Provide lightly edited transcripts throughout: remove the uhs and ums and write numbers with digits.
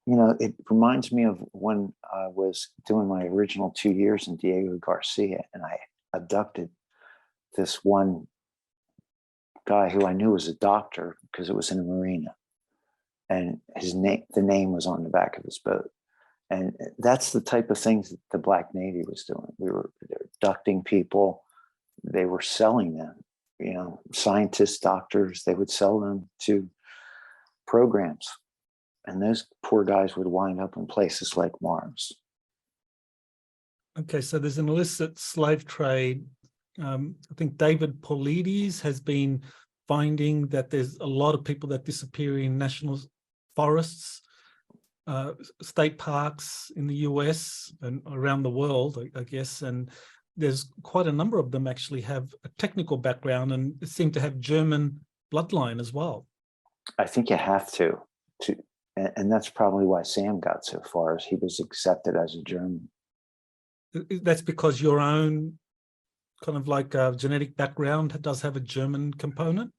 It reminds me of when I was doing my original 2 years in Diego Garcia, and I abducted this one guy who I knew was a doctor because it was in a marina, and the name was on the back of his boat. And that's the type of things that the Black Navy was doing. They were abducting people. They were selling them, scientists, doctors, they would sell them to programs. And those poor guys would wind up in places like Mars. Okay, so there's an illicit slave trade. I think David Paulides has been finding that there's a lot of people that disappear in national forests, state parks in the US and around the world, I guess. And there's quite a number of them actually have a technical background and seem to have German bloodline as well. I think you have to, and that's probably why Sam got so far, as he was accepted as a German. That's because your own kind of like genetic background does have a German component?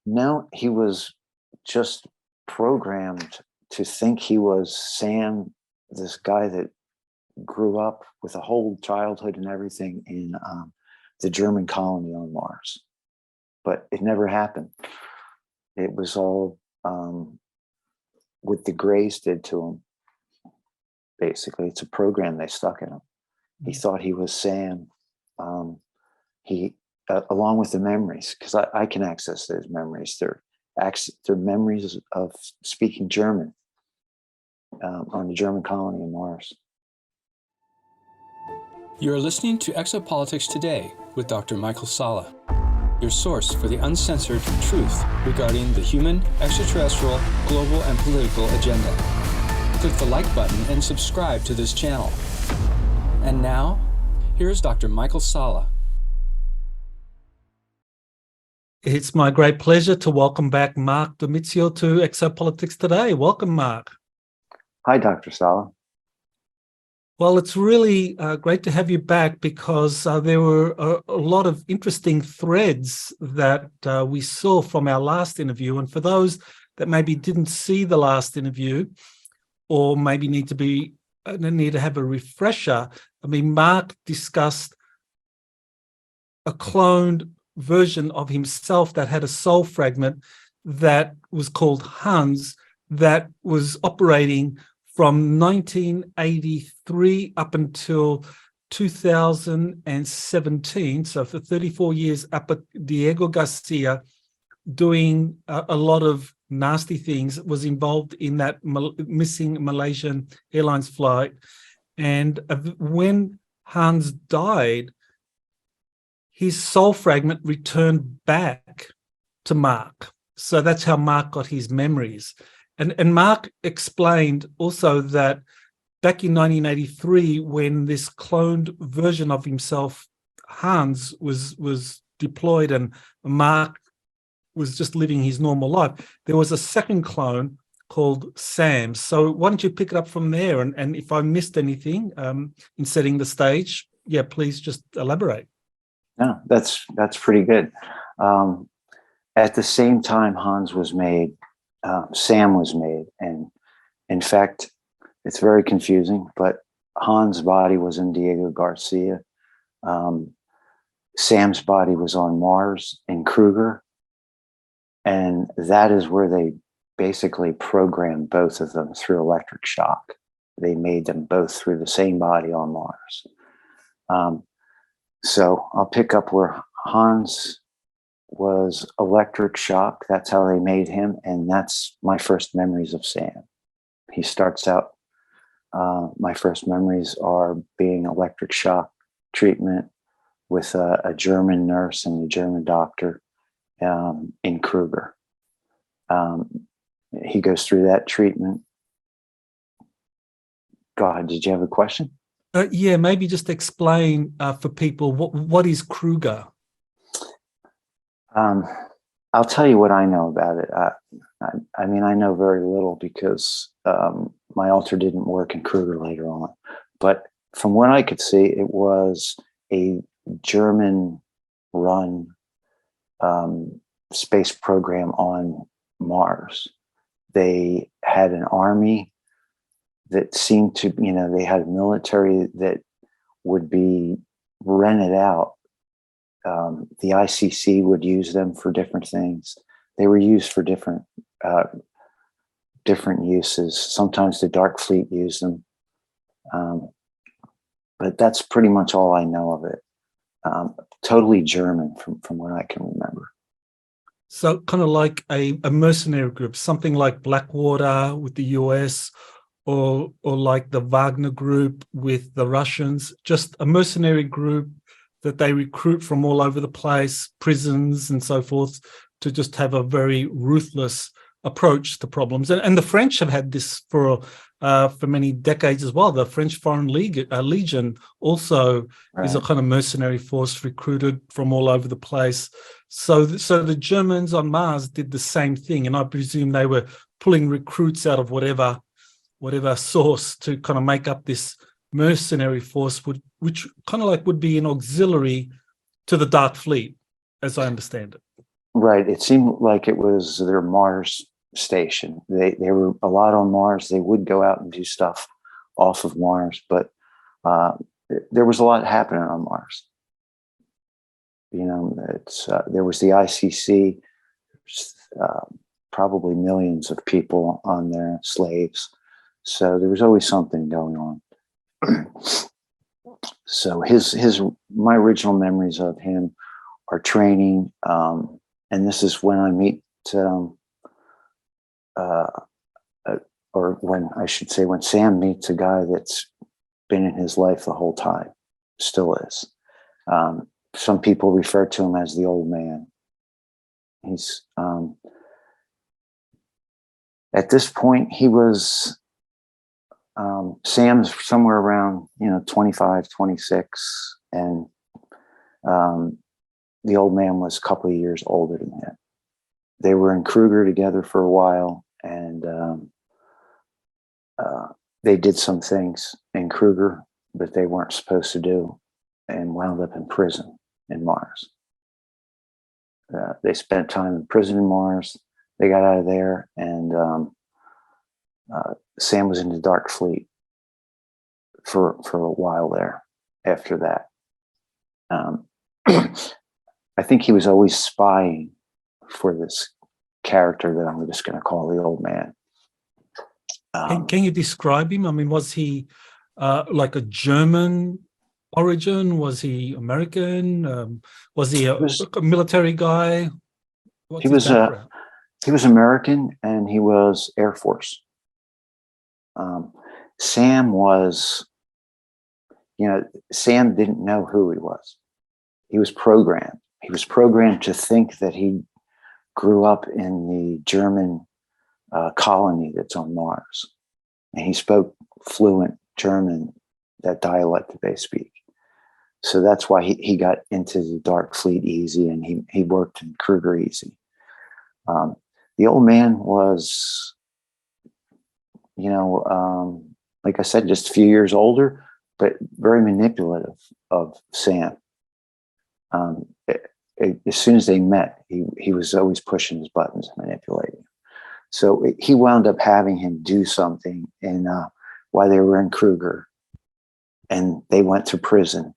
No, he was just programmed to think he was Sam, this guy that grew up with a whole childhood and everything in the German colony on Mars. But it never happened. It was all what the Greys did to him. Basically, it's a program they stuck in him. He thought he was Sam. He, along with the memories, because I can access those memories. They're memories of speaking German on the German colony in Mars. You're listening to Exopolitics Today with Dr. Michael Salla, your source for the uncensored truth regarding the human, extraterrestrial, global, and political agenda. Click the like button and subscribe to this channel. And now, here's Dr. Michael Salla. It's my great pleasure to welcome back Mark Domizio to Exopolitics Today. Welcome, Mark. Hi, Dr. Salla. Well, it's really great to have you back because there were a lot of interesting threads that we saw from our last interview. And for those that maybe didn't see the last interview or maybe need to have a refresher, I mean, Mark discussed a cloned version of himself that had a soul fragment that was called Hans, that was operating from 1983 up until 2017, so for 34 years up at Diego Garcia, doing a lot of nasty things, was involved in that missing Malaysian Airlines flight. And when Hans died, his soul fragment returned back to Mark. So that's how Mark got his memories. And Mark explained also that back in 1983, when this cloned version of himself, Hans, was deployed and Mark was just living his normal life, there was a second clone called Sam. So why don't you pick it up from there? And if I missed anything in setting the stage, yeah, please just elaborate. No, that's pretty good. At the same time Hans was made, Sam was made. And in fact, it's very confusing, but Hans' body was in Diego Garcia. Sam's body was on Mars in Kruger. And that is where they basically programmed both of them through electric shock. They made them both through the same body on Mars. So I'll pick up where Hans was electric shock. That's how they made him. And that's my first memories of Sam. He starts out, my first memories are being electric shock treatment with a German nurse and a German doctor in Kruger. He goes through that treatment. Go ahead, did you have a question? Yeah, maybe just explain for people what is Kruger. I'll tell you what I know about it. I mean, I know very little because my altar didn't work in Kruger later on. But from what I could see, it was a German-run space program on Mars. They had an army that seemed to, they had a military that would be rented out. The ICC would use them for different things. They were used for different uses. Sometimes the Dark Fleet used them. But that's pretty much all I know of it. Totally German from what I can remember. So kind of like a mercenary group, something like Blackwater with the US, or like the Wagner group with the Russians, just a mercenary group that they recruit from all over the place, prisons and so forth, to just have a very ruthless approach to problems. And the French have had this for many decades as well. The French Foreign Legion also is a kind of mercenary force recruited from all over the place. So the Germans on Mars did the same thing, and I presume they were pulling recruits out of whatever source to kind of make up this mercenary force, which kind of like would be an auxiliary to the Dark Fleet, as I understand it. Right. It seemed like it was their Mars station. They were a lot on Mars. They would go out and do stuff off of Mars, but there was a lot happening on Mars. There was the ICC, probably millions of people on there, slaves. So there was always something going on. So my original memories of him are training, and this is when I meet, or when I should say, when Sam meets a guy that's been in his life the whole time, still is. Some people refer to him as the old man. He's at this point he was. Sam's somewhere around 25, 26, and the old man was a couple of years older than him. They were in Kruger together for a while, and they did some things in Kruger that they weren't supposed to do, and wound up in prison in Mars. They spent time in prison in Mars. They got out of there, and Sam was in the Dark Fleet for a while there after that. I think he was always spying for this character that I'm just going to call the old man. Can you describe him? I mean, was he like a German origin? Was he American? Was he a military guy? He was American, and he was Air Force. Sam was, Sam didn't know who he was. He was programmed. He was programmed to think that he grew up in the German colony that's on Mars. And he spoke fluent German, that dialect that they speak. So that's why he got into the Dark Fleet easy, and he worked in Kruger easy. The old man was, like I said, just a few years older, but very manipulative of Sam. As soon as they met, he was always pushing his buttons and manipulating. So he wound up having him do something while they were in Kruger, and they went to prison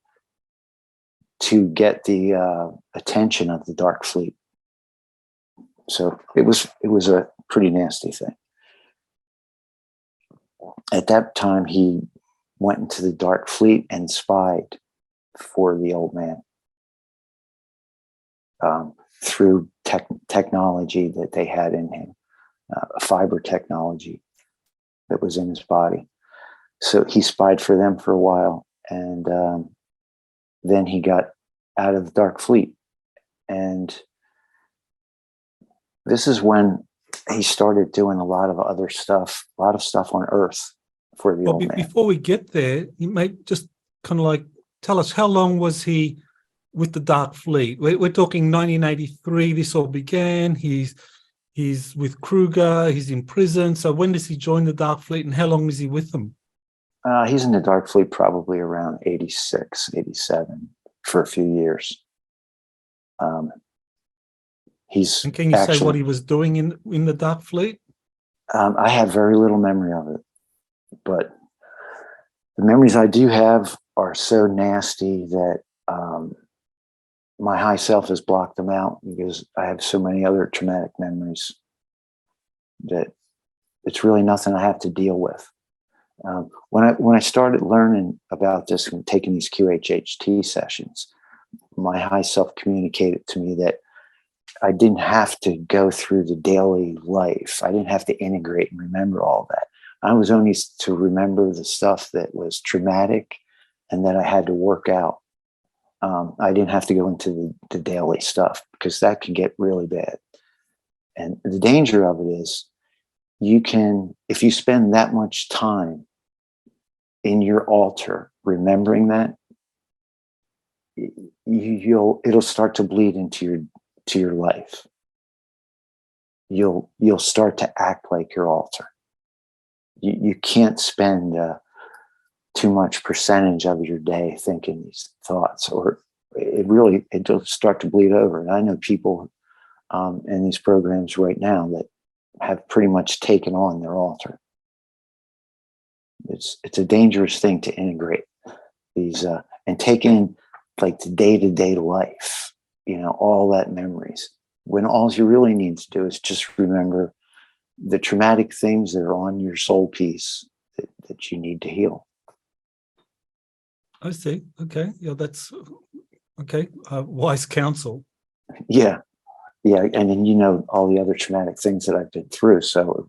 to get the attention of the Dark Fleet. So it was a pretty nasty thing. At that time, he went into the Dark Fleet and spied for the old man through technology that they had in him, fiber technology that was in his body. So he spied for them for a while, and then he got out of the Dark Fleet. And this is when he started doing a lot of stuff on Earth for the old man. Before we get there, you may just kind of like tell us, how long was he with the Dark Fleet? We're talking 1983. This all began. He's with Kruger. He's in prison. So when does he join the Dark Fleet, and how long is he with them? He's in the Dark Fleet probably around 86, 87 for a few years. And can you say what he was doing in the Dark Fleet? I have very little memory of it. But the memories I do have are so nasty that my high self has blocked them out because I have so many other traumatic memories that it's really nothing I have to deal with. When I started learning about this and taking these QHHT sessions, my high self communicated to me that I didn't have to go through the daily life. I didn't have to integrate and remember all that. I was only to remember the stuff that was traumatic and that I had to work out. I didn't have to go into the daily stuff because that can get really bad. And the danger of it is you can, if you spend that much time in your altar remembering that, it'll start to bleed into your life. You'll start to act like your altar. You can't spend too much percentage of your day thinking these thoughts, or it'll start to bleed over. And I know people in these programs right now that have pretty much taken on their altar. It's a dangerous thing to integrate these and take in like the day-to-day life, all that memories, when all you really need to do is just remember the traumatic things that are on your soul piece that you need to heal. I see. Okay. Yeah, that's okay. Wise counsel. Yeah. And then all the other traumatic things that I've been through. So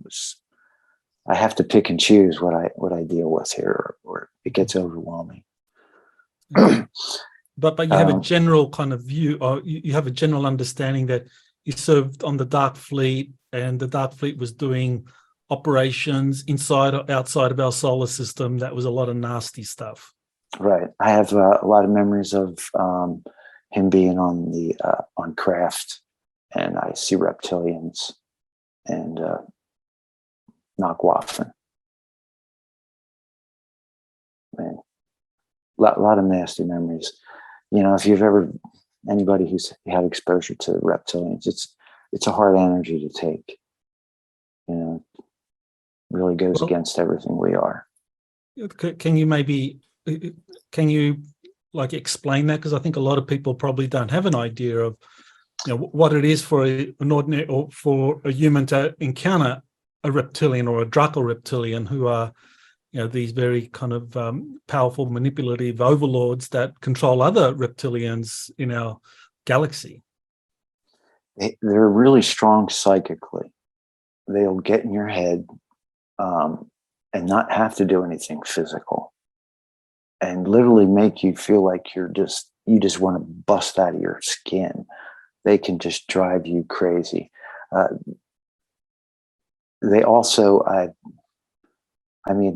I have to pick and choose what I deal with here, or it gets overwhelming. But you have a general kind of view, or you have a general understanding that you served on the Dark Fleet, and the Dark Fleet was doing operations inside or outside of our solar system. That was a lot of nasty stuff. Right. I have a lot of memories of him being on Craft, and I see reptilians and Knockwaffen. Man, a lot of nasty memories. If you've anybody who's had exposure to reptilians, it's a hard energy to take. Really goes against everything we are. Can you explain that? Because I think a lot of people probably don't have an idea of what it is for an ordinary or for a human to encounter a reptilian or a Draco reptilian, who are these very kind of powerful manipulative overlords that control other reptilians in our galaxy. They're really strong psychically. They'll get in your head and not have to do anything physical, and literally make you feel like you just want to bust out of your skin. They can just drive you crazy. They also,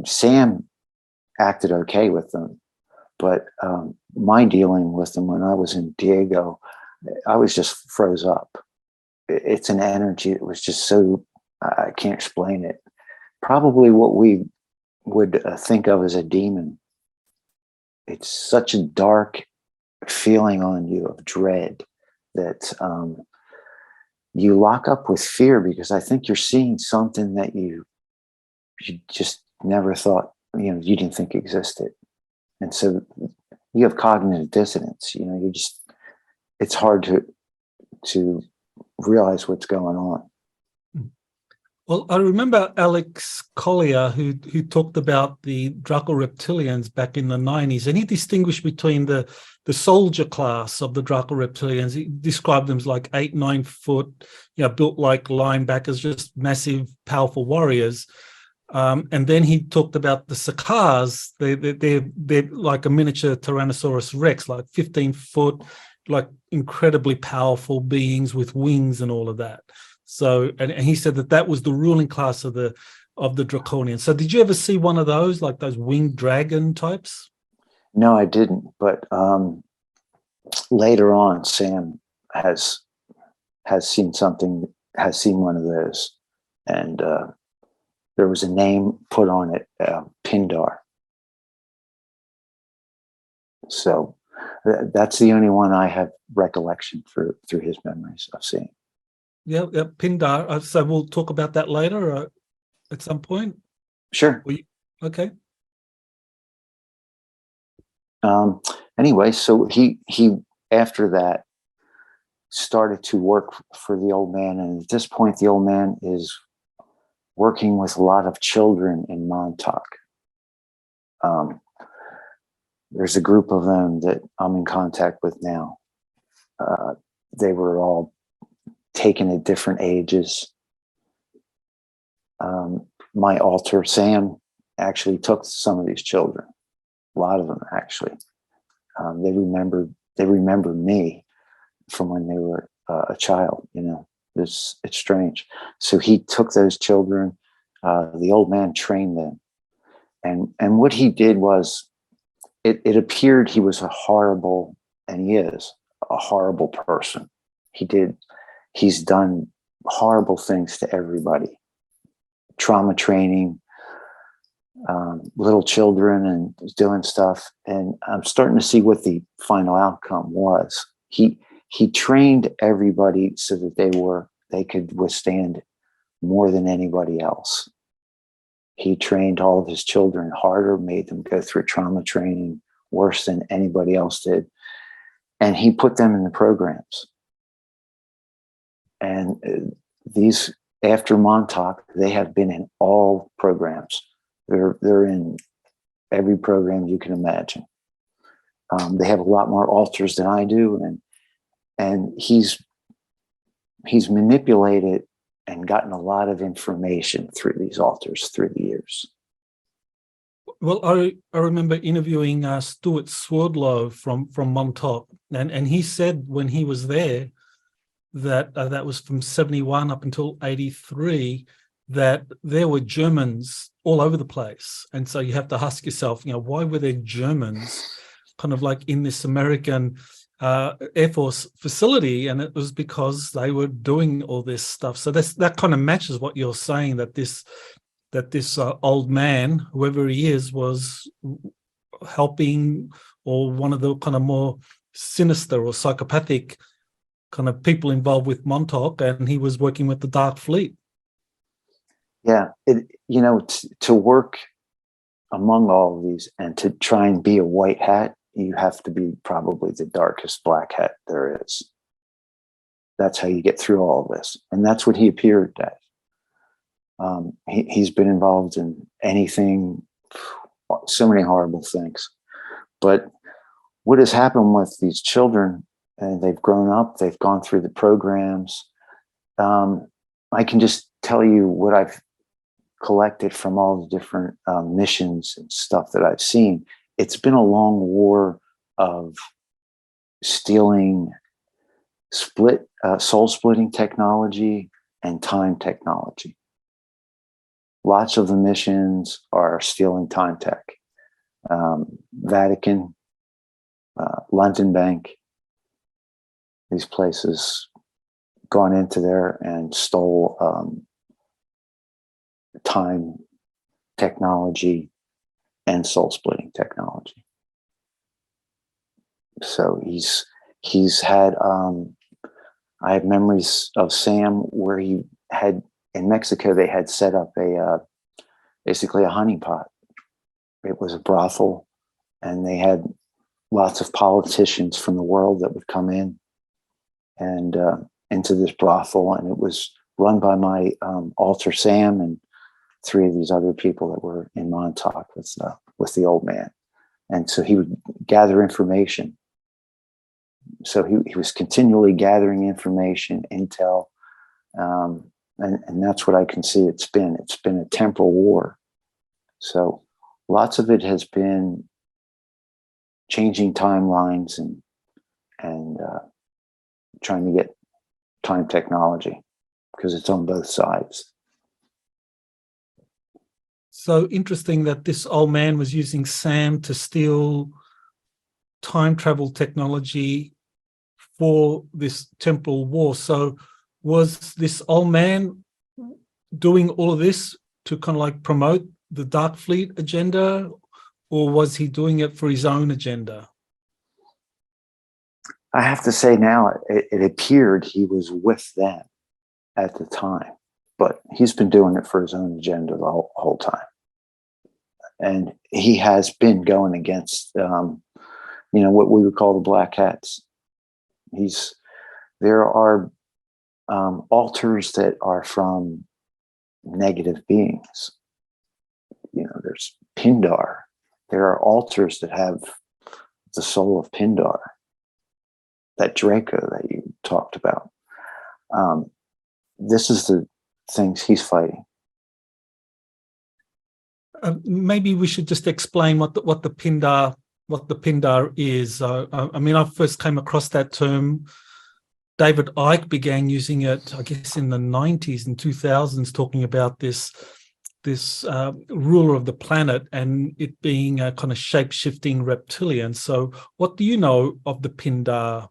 Sam acted okay with them, but my dealing with them when I was in Diego, I was just froze up. It's an energy that was just so, I can't explain it. Probably what we would think of as a demon. It's such a dark feeling on you of dread that you lock up with fear, because I think you're seeing something that you just never thought, you didn't think existed. And so you have cognitive dissonance. It's hard to realize what's going on. Well, I remember Alex Collier, who talked about the Draco reptilians back in the 90s, and he distinguished between the soldier class of the Draco reptilians. He described them as like 8-9 foot, built like linebackers, just massive, powerful warriors. And then he talked about the Sakars. They're like a miniature Tyrannosaurus Rex, like 15 foot, like incredibly powerful beings with wings and all of that. So, and he said that was the ruling class of the Draconians. So did you ever see one of those, like those winged dragon types? No, I didn't. But later on, Sam has seen one of those, and there was a name put on it, Pindar. So that's the only one I have recollection through his memories of seeing. Yeah, Pindar. So we'll talk about that later at some point. Sure. Okay. Anyway, so he after that started to work for the old man, and at this point, the old man is working with a lot of children in Montauk. There's a group of them that I'm in contact with now. They were all taken at different ages. My alter, Sam, actually took some of these children. A lot of them, actually. They remember me from when they were a child. You know, it's strange. So he took those children. The old man trained them, and what he did was, it appeared he was a horrible, and he is a horrible person. He's done horrible things to everybody. Trauma training, little children, and doing stuff. And I'm starting to see what the final outcome was. He trained everybody so that they could withstand more than anybody else. He trained all of his children harder, made them go through trauma training worse than anybody else did. And he put them in the programs. And these, after Montauk, they have been in all programs. They're in every program you can imagine. They have a lot more alters than I do, and he's manipulated and gotten a lot of information through these alters through the years. Well, I remember interviewing Stuart Swerdlow from Montauk, and he said when he was there that that was from 71 up until 83, that there were Germans all over the place. And so you have to ask yourself, why were there Germans kind of like in this American Air Force facility? And it was because they were doing all this stuff. So that kind of matches what you're saying, that this old man, whoever he is, was helping, or one of the kind of more sinister or psychopathic kind of people involved with Montauk, and he was working with the Dark Fleet. Yeah, to work among all of these and to try and be a white hat, you have to be probably the darkest black hat there is. That's how you get through all of this. And that's what he appeared as. He's been involved in anything, so many horrible things. But what has happened with these children, and they've grown up, they've gone through the programs. I can just tell you what I've collected from all the different missions and stuff that I've seen. It's been a long war of stealing soul splitting technology and time technology. Lots of the missions are stealing time tech. Vatican, London Bank, these places gone into there and stole time technology and soul splitting technology. So he's had I have memories of Sam where he had, in Mexico, they had set up basically a honeypot. It was a brothel, and they had lots of politicians from the world that would come in and into this brothel, and it was run by my alter Sam and 3 of these other people that were in Montauk with the old man. And so he would gather information. So he was continually gathering information, intel, and that's what I can see it's been. It's been a temporal war. So lots of it has been changing timelines and trying to get time technology, because it's on both sides. So interesting that this old man was using Sam to steal time travel technology for this temporal war. So was this old man doing all of this to kind of like promote the Dark Fleet agenda, or was he doing it for his own agenda? I have to say now, it appeared he was with them at the time, but he's been doing it for his own agenda the whole time. and he has been going against, what we would call the black hats. There are altars that are from negative beings. There's Pindar. There are altars that have the soul of Pindar, that Draco that you talked about. This is the things he's fighting. Maybe we should just explain what the Pindar is. I first came across that term. David Icke began using it, I guess, in the 90s and 2000s, talking about this ruler of the planet and it being a kind of shape-shifting reptilian. So what do you know of the Pindar?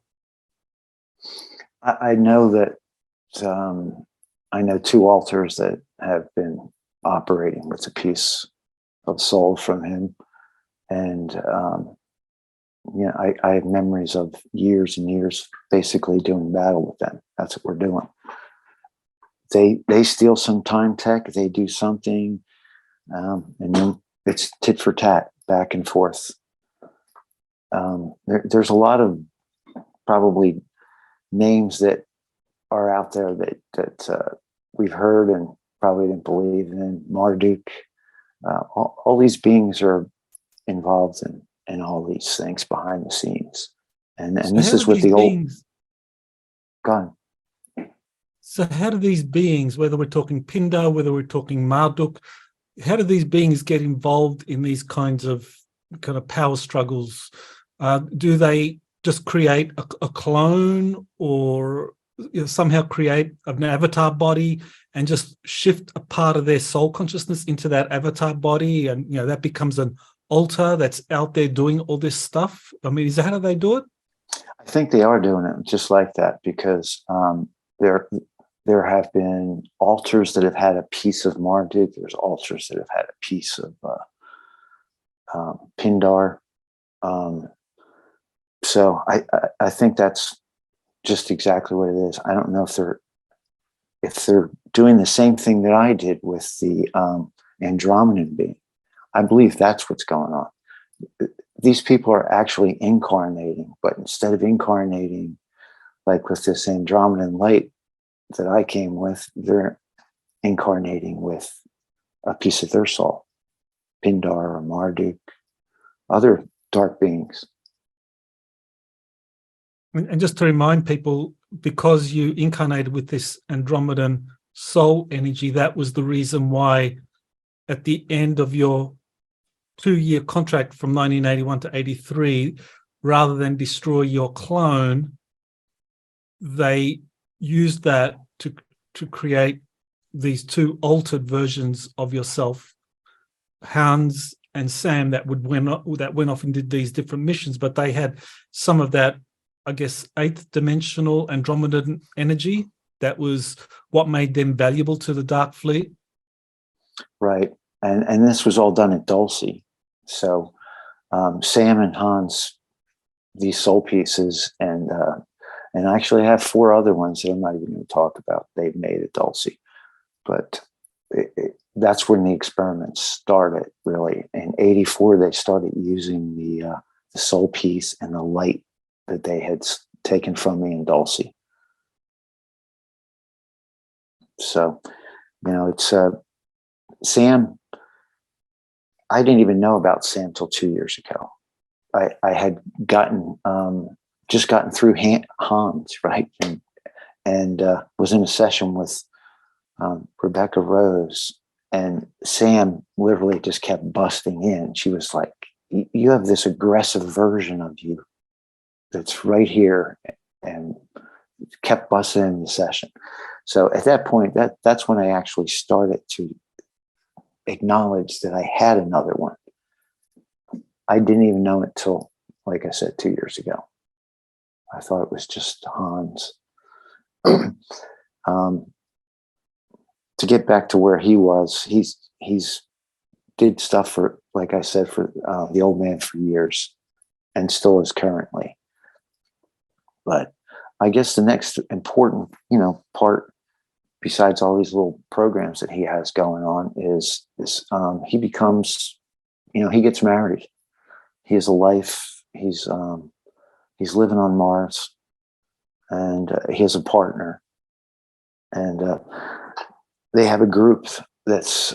I know that I know two altars that have been operating with a piece of soul from him. And, I have memories of years and years basically doing battle with them. That's what we're doing. They steal some time tech, they do something, and then it's tit for tat, back and forth. There's a lot of probably names that are out there that we've heard and probably didn't believe in. Marduk, all these beings are involved in all these things behind the scenes, and So this how is do what these the old beings, gun. so how do these beings, whether we're talking Pindar, whether we're talking Marduk, how do these beings get involved in these kinds of power struggles? Do they just create a clone, or somehow create an avatar body and just shift a part of their soul consciousness into that avatar body, and that becomes an altar that's out there doing all this stuff? How do they do it? I think they are doing it just like that, because there have been altars that have had a piece of Marduk. There's altars that have had a piece of Pindar. So I think that's just exactly what it is. I don't know if they're doing the same thing that I did with the Andromedan being. I believe that's what's going on. These people are actually incarnating, but instead of incarnating like with this Andromedan light that I came with, they're incarnating with a piece of their soul. Pindar or Marduk, other dark beings. And just to remind people, because you incarnated with this Andromedan soul energy, that was the reason why at the end of your 2-year contract from 1981 to 83, rather than destroy your clone, they used that to create these two altered versions of yourself, Hans and Sam, that went off and did these different missions, but they had some of that, I guess, 8th dimensional Andromedan energy. That was what made them valuable to the Dark Fleet. Right. And this was all done at Dulce. So Sam and Hans, these soul pieces, and I actually have 4 other ones that I'm not even going to talk about. They've made at Dulce. But that's when the experiments started, really. In 84, they started using the soul piece and the light that they had taken from me in Dulce. So, it's Sam. I didn't even know about Sam till 2 years ago. I had just gotten through Hans, right, and was in a session with Rebecca Rose, and Sam literally just kept busting in. She was like, "You have this aggressive version of you that's right here," and kept busting in the session. So at that point, that's when I actually started to acknowledge that I had another one. I didn't even know it till, like I said, 2 years ago. I thought it was just Hans. To get back to where he was, he's did stuff for, like I said, for the old man for years, and still is currently. But I guess the next important, part, besides all these little programs that he has going on, is he becomes he gets married. He has a life. He's living on Mars, and he has a partner, and they have a group that's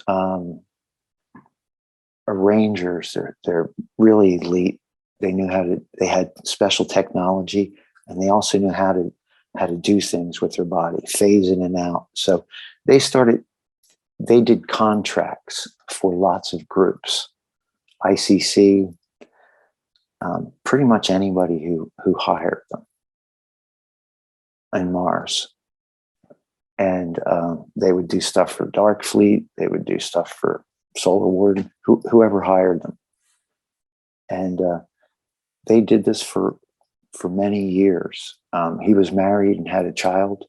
arrangers. They're really elite. They knew how to. They had special technology, and they also knew how to do things with their body, phase in and out. So they did contracts for lots of groups, ICC, pretty much anybody who hired them on Mars. And they would do stuff for Dark Fleet. They would do stuff for Solar Warden, whoever hired them. And they did this for many years. He was married and had a child,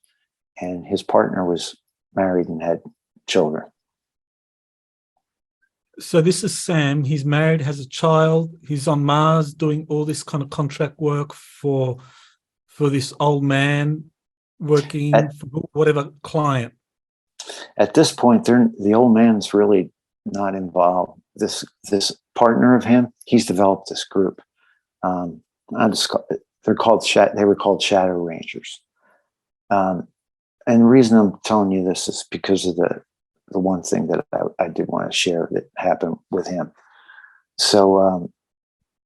and his partner was married and had children. So this is Sam. He's married, has a child. He's on Mars doing all this kind of contract work for this old man working for whatever client. At this point, the old man's really not involved. This partner of him, he's developed this group. They were called Shadow Rangers. And the reason I'm telling you this is because of the one thing that I did want to share that happened with him. So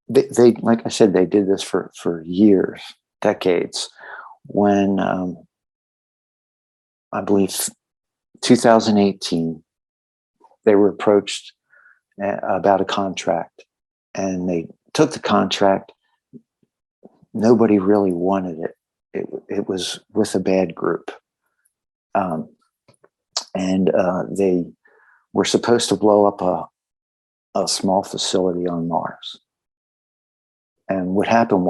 they like I said, they did this for years, decades. When I believe 2018, they were approached about a contract, and they took the contract. Nobody really wanted it. It was with a bad group. And they were supposed to blow up a small facility on Mars. And what happened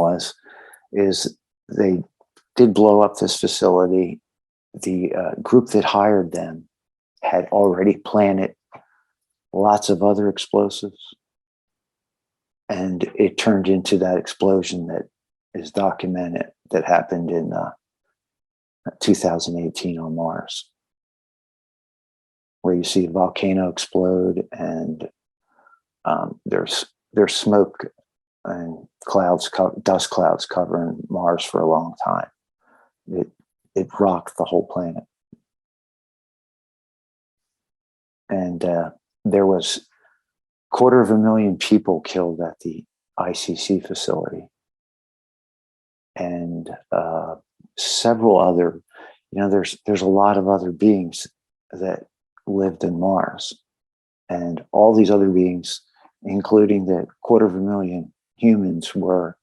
is they did blow up this facility. The group that hired them had already planted lots of other explosives. And it turned into that explosion that is documented that happened in 2018 on Mars, where you see a volcano explode, and there's smoke and dust clouds covering Mars for a long time. It rocked the whole planet, and there was 250,000 people killed at the ICC facility, and several other. There's a lot of other beings that lived in Mars, and all these other beings, including the 250,000 humans, were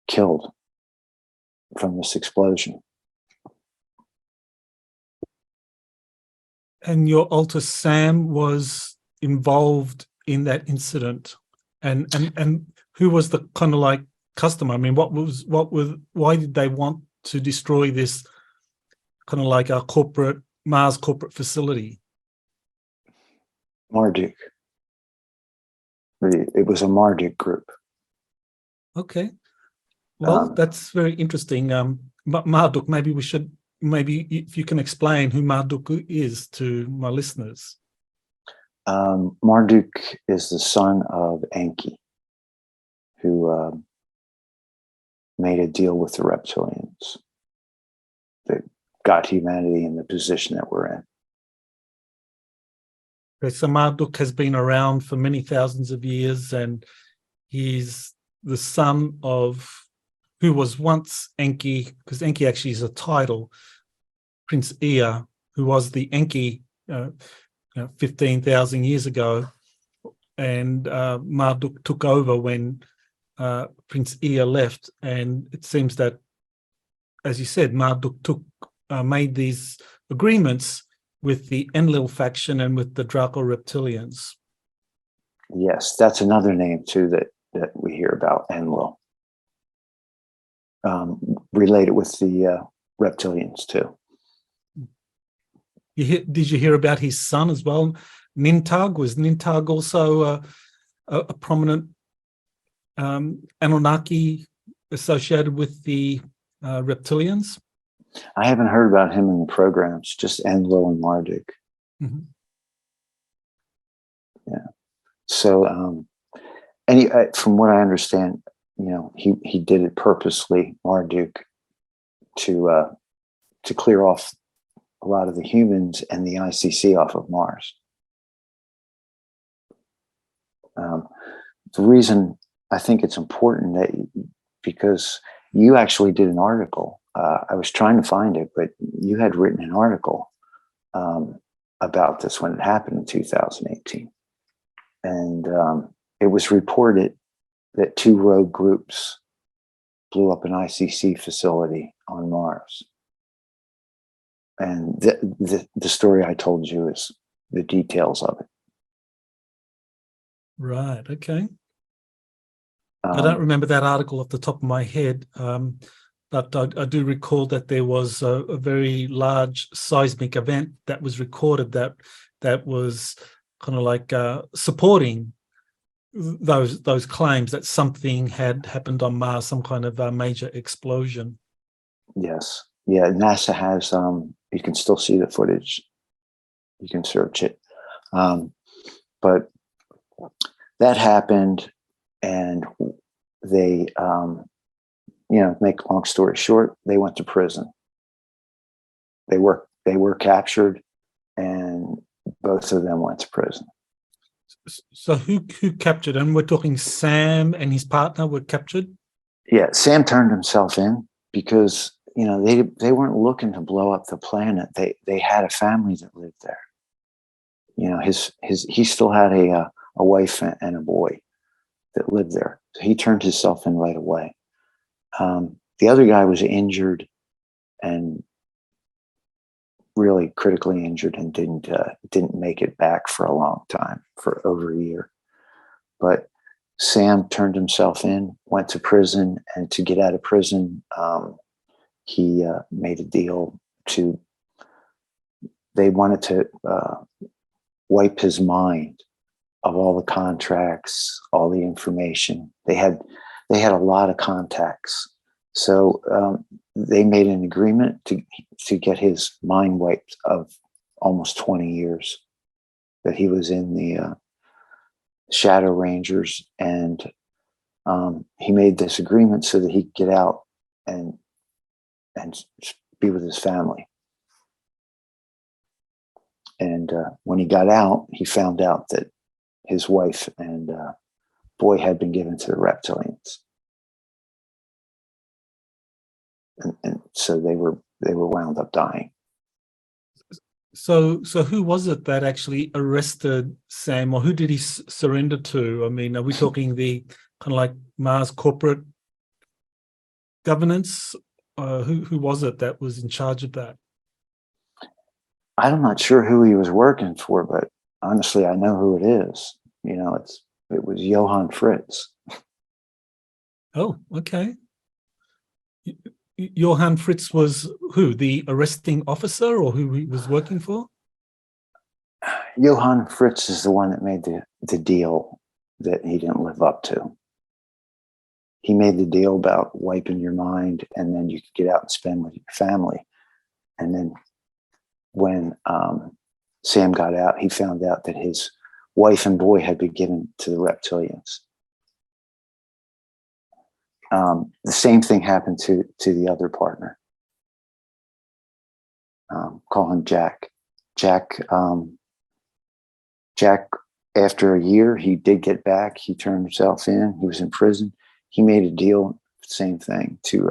killed from this explosion. And your alter Sam was involved in that incident, and who was the kind of like customer? I mean, why did they want to destroy this kind of like a Mars corporate facility? Marduk. It was a Marduk group. Okay. Well, that's very interesting. But Marduk, maybe if you can explain who Marduk is to my listeners. Marduk is the son of Enki, who made a deal with the reptilians that got humanity in the position that we're in. Okay, so Marduk has been around for many thousands of years, and he's the son of who was once Enki, because Enki actually is a title, Prince Ea, who was the Enki 15,000 years ago, and Marduk took over when Prince Ea left. And it seems that, as you said, Marduk made these agreements with the Enlil faction and with the Draco reptilians. Yes, that's another name too that we hear about, Enlil. Related with the reptilians too. Did you hear about his son as well? Nintag? Was Nintag also a prominent Anunnaki associated with the reptilians? I haven't heard about him in the programs, just Enlil and Marduk. Mm-hmm. Yeah. So, from what I understand, he did it purposely, Marduk, to clear off a lot of the humans and the ICC off of Mars. The reason I think it's important because you actually did an article. I was trying to find it, but you had written an article about this when it happened in 2018. And it was reported that 2 rogue groups blew up an ICC facility on Mars. And the story I told you is the details of it. Right. Okay. I don't remember that article off the top of my head, but I do recall that there was a very large seismic event that was recorded that was kind of like supporting those claims that something had happened on Mars, some kind of major explosion. Yes. Yeah. NASA has, you can still see the footage. You can search it. But that happened, and they, make a long story short, they went to prison. They were captured, and both of them went to prison. So who captured them? We're talking Sam and his partner were captured? Yeah, Sam turned himself in because, they weren't looking to blow up the planet. They had a family that lived there. He still had a wife and a boy that lived there. So he turned himself in right away. The other guy was injured, and really critically injured, and didn't make it back for a long time, for over a year. But Sam turned himself in, went to prison, and to get out of prison, he made a deal they wanted to wipe his mind of all the contracts, all the information. They had a lot of contacts. So they made an agreement to get his mind wiped of almost 20 years that he was in the Shadow Rangers. And he made this agreement so that he could get out and be with his family. And when he got out, he found out that his wife and boy had been given to the reptilians. And so they were wound up dying. So who was it that actually arrested Sam, or who did he surrender to? I mean, are we talking the kind of like Mars corporate governance? Who was it that was in charge of that? I'm not sure who he was working for, but honestly, I know who it is. It was Johann Fritz. Oh, okay. Johann Fritz was who? The arresting officer, or who he was working for? Johann Fritz is the one that made the deal that he didn't live up to. He made the deal about wiping your mind, and then you could get out and spend with your family. And then when Sam got out, he found out that his wife and boy had been given to the reptilians. The same thing happened to the other partner. Call him Jack. Jack, after a year, he did get back. He turned himself in. He was in prison. He made a deal, same thing, to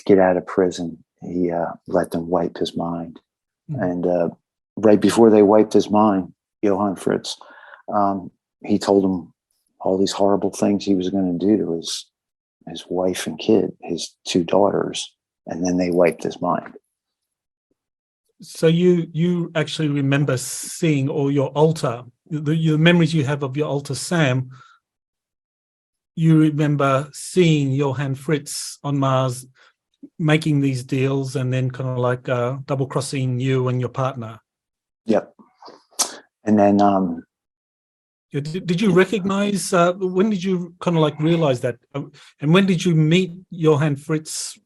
get out of prison. He let them wipe his mind. Mm-hmm. And right before they wiped his mind, Johann Fritz, he told him all these horrible things he was going to do to his wife and kid, his 2 daughters, and then they wiped his mind. So you actually remember seeing, or your altar, your memories you have of your altar Sam, you remember seeing Johann Fritz on Mars making these deals and then kind of like double crossing you and your partner. Yep. And then did you recognize, when did you kind of like realize that, and when did you meet Johann Fritz,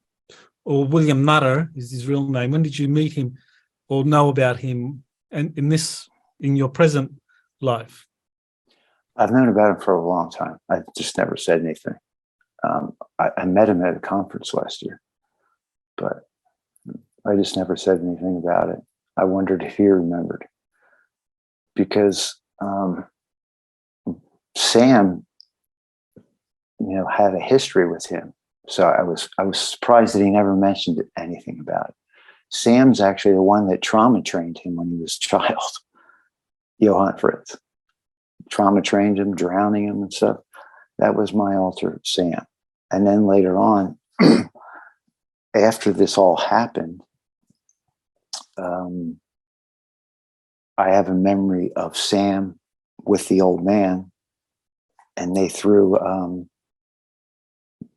or William Nutter is his real name? When did you meet him or know about him, and in your present life? I've known about him for a long time. I just never said anything. I met him at a conference last year, but I just never said anything about it. I wondered if he remembered, because Sam, had a history with him. So I was surprised that he never mentioned anything about it. Sam's actually the one that trauma trained him when he was a child. Johann Fritz trauma trained him, drowning him and stuff. That was my alter, Sam. And then later on, after this all happened, I have a memory of Sam with the old man, and they threw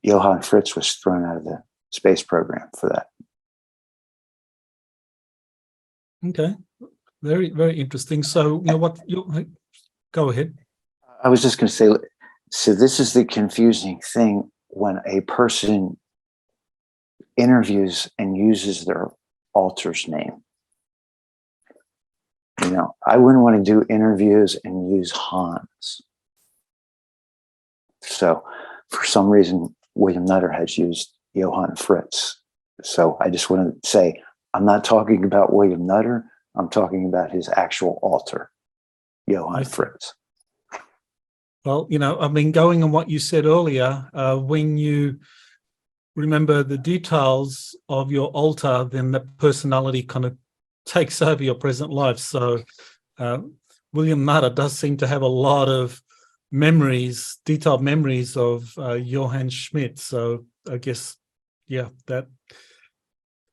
Johann Fritz was thrown out of the space program for that. Okay, very, very interesting. So, what you go ahead. I was just going to say, so this is the confusing thing when a person interviews and uses their alter's name. I wouldn't want to do interviews and use Hans. So for some reason, William Nutter has used Johann Fritz. So I just want to say, I'm not talking about William Nutter. I'm talking about his actual alter, Johann Fritz. Well, going on what you said earlier, when you remember the details of your alter, then the personality kind of takes over your present life. So William Nutter does seem to have a lot of memories, detailed memories of Johann Schmidt. So I guess, that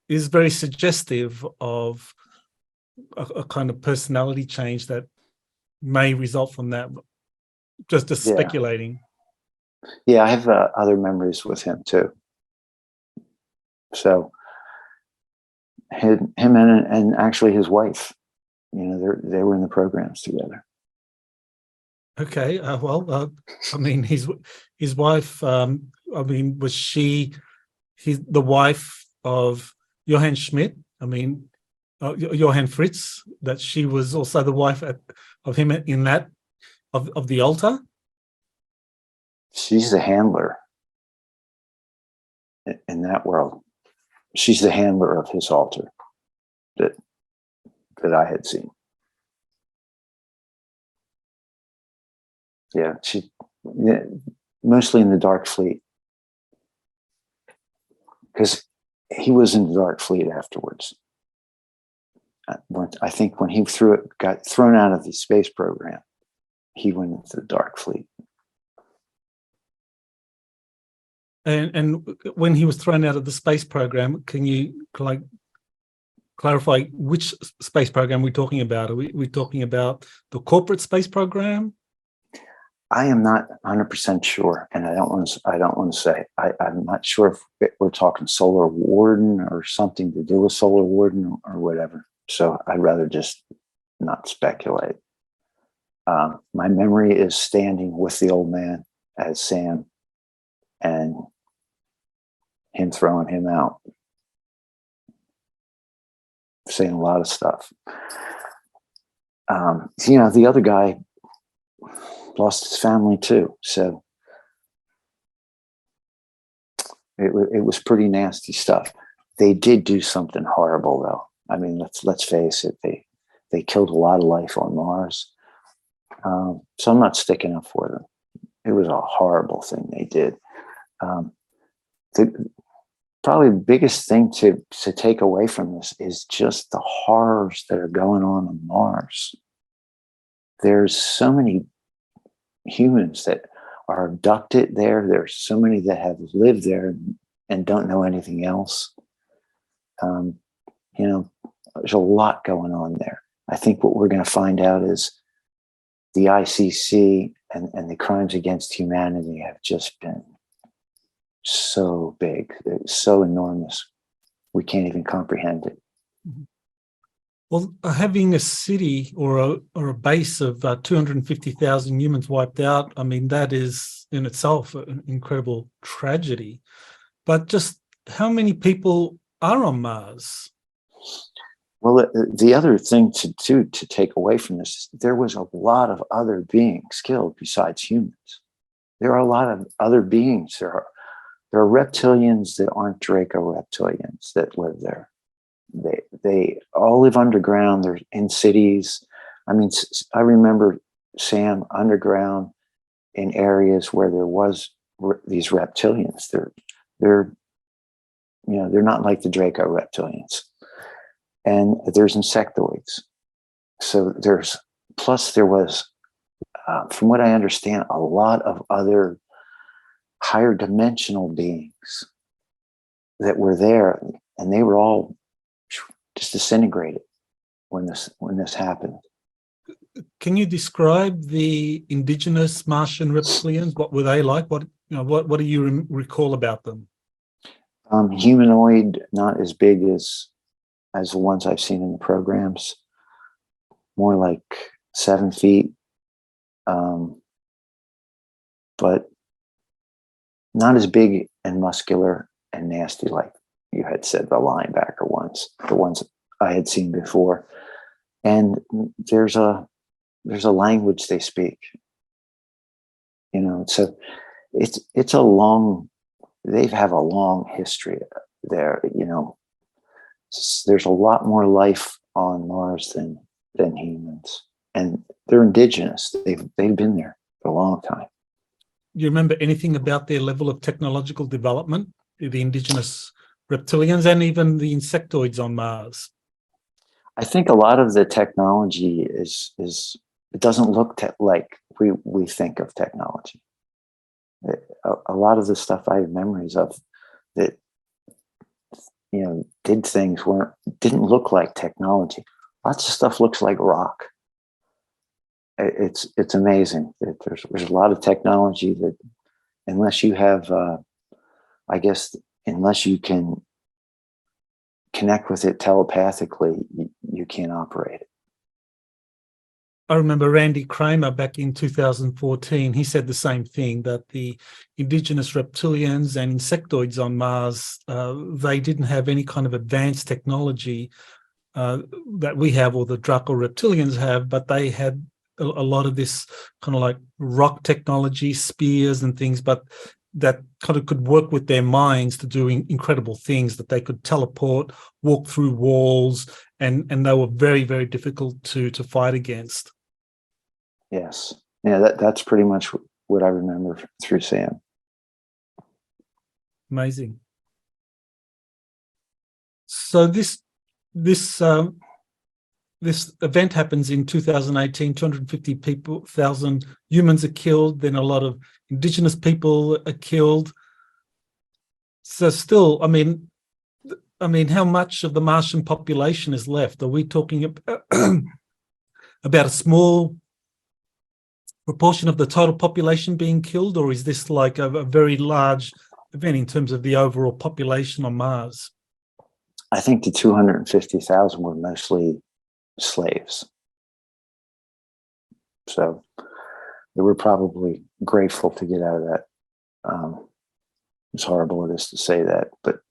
is very suggestive of a kind of personality change that may result from that. Just speculating. Yeah, I have other memories with him too. So him and actually his wife, they were in the programs together. Okay, his wife. Was she the wife of Johann Schmidt? Johann Fritz. That she was also the wife of him in that of the altar. She's the handler in that world. She's the handler of his altar that I had seen. Yeah, mostly in the Dark Fleet, because he was in the Dark Fleet afterwards. I think when he got thrown out of the space program, he went into the Dark Fleet. And when he was thrown out of the space program, can you clarify which space program we're talking about? Are we talking about the corporate space program? I am not 100% sure, and I don't want to say. I'm not sure if we're talking Solar Warden or something to do with Solar Warden or whatever. So I'd rather just not speculate. My memory is standing with the old man as Sam, and him throwing him out, saying a lot of stuff. The other guy lost his family too, so it was pretty nasty stuff. They did do something horrible, though. Let's face it. They killed a lot of life on Mars. So I'm not sticking up for them. It was a horrible thing they did. Probably the biggest thing to take away from this is just the horrors that are going on Mars. There's so many humans that are abducted there. There's so many that have lived there and don't know anything else. There's a lot going on there. I think what we're going to find out is the ICC and the crimes against humanity have just been so big, so enormous. We can't even comprehend it. Well, having a city or a base of 250,000 humans wiped out, that is in itself an incredible tragedy. But just how many people are on Mars? Well, the other thing to take away from this is there was a lot of other beings killed besides humans. There are a lot of other beings. There are reptilians that aren't Draco reptilians that live there. They all live underground. They're in cities. I mean, I remember Sam underground in areas where there was these reptilians. They're they're not like the Draco reptilians. And there's insectoids. So there was, from what I understand, a lot of other higher dimensional beings that were there, and they were all just disintegrated when this happened. Can you describe the indigenous Martian reptilians? What were they like? What do you recall about them? Humanoid, not as big as the ones I've seen in the programs, more like 7 feet, but not as big and muscular and nasty like you had said the linebacker ones, the ones I had seen before. And there's a language they speak, so it's a long, they have a long history there, there's a lot more life on Mars than humans, and they're indigenous. They've been there for a long time. You remember anything about their level of technological development, the indigenous reptilians and even the insectoids on Mars? I think a lot of the technology is it doesn't look like we think of technology. A lot of the stuff I have memories of that did things didn't look like technology. Lots of stuff looks like rock. It's amazing that there's a lot of technology that unless you have unless you can connect with it telepathically, you can't operate it. I remember Randy Kramer back in 2014, he said the same thing, that the indigenous reptilians and insectoids on Mars, they didn't have any kind of advanced technology that we have or the Draco reptilians have, but they had a lot of this kind of like rock technology, spears and things, but that kind of could work with their minds to do incredible things, that they could teleport, walk through walls, and they were very, very difficult to fight against. Yes. Yeah, that's pretty much what I remember through Sam. Amazing. So this event happens in 2018, 250,000 humans are killed, then a lot of indigenous people are killed. So still, I mean, how much of the Martian population is left? Are we talking about a small proportion of the total population being killed, or is this like a very large event in terms of the overall population on Mars? I think the 250,000 were mostly slaves. So they were probably grateful to get out of that. As horrible it is to say that, but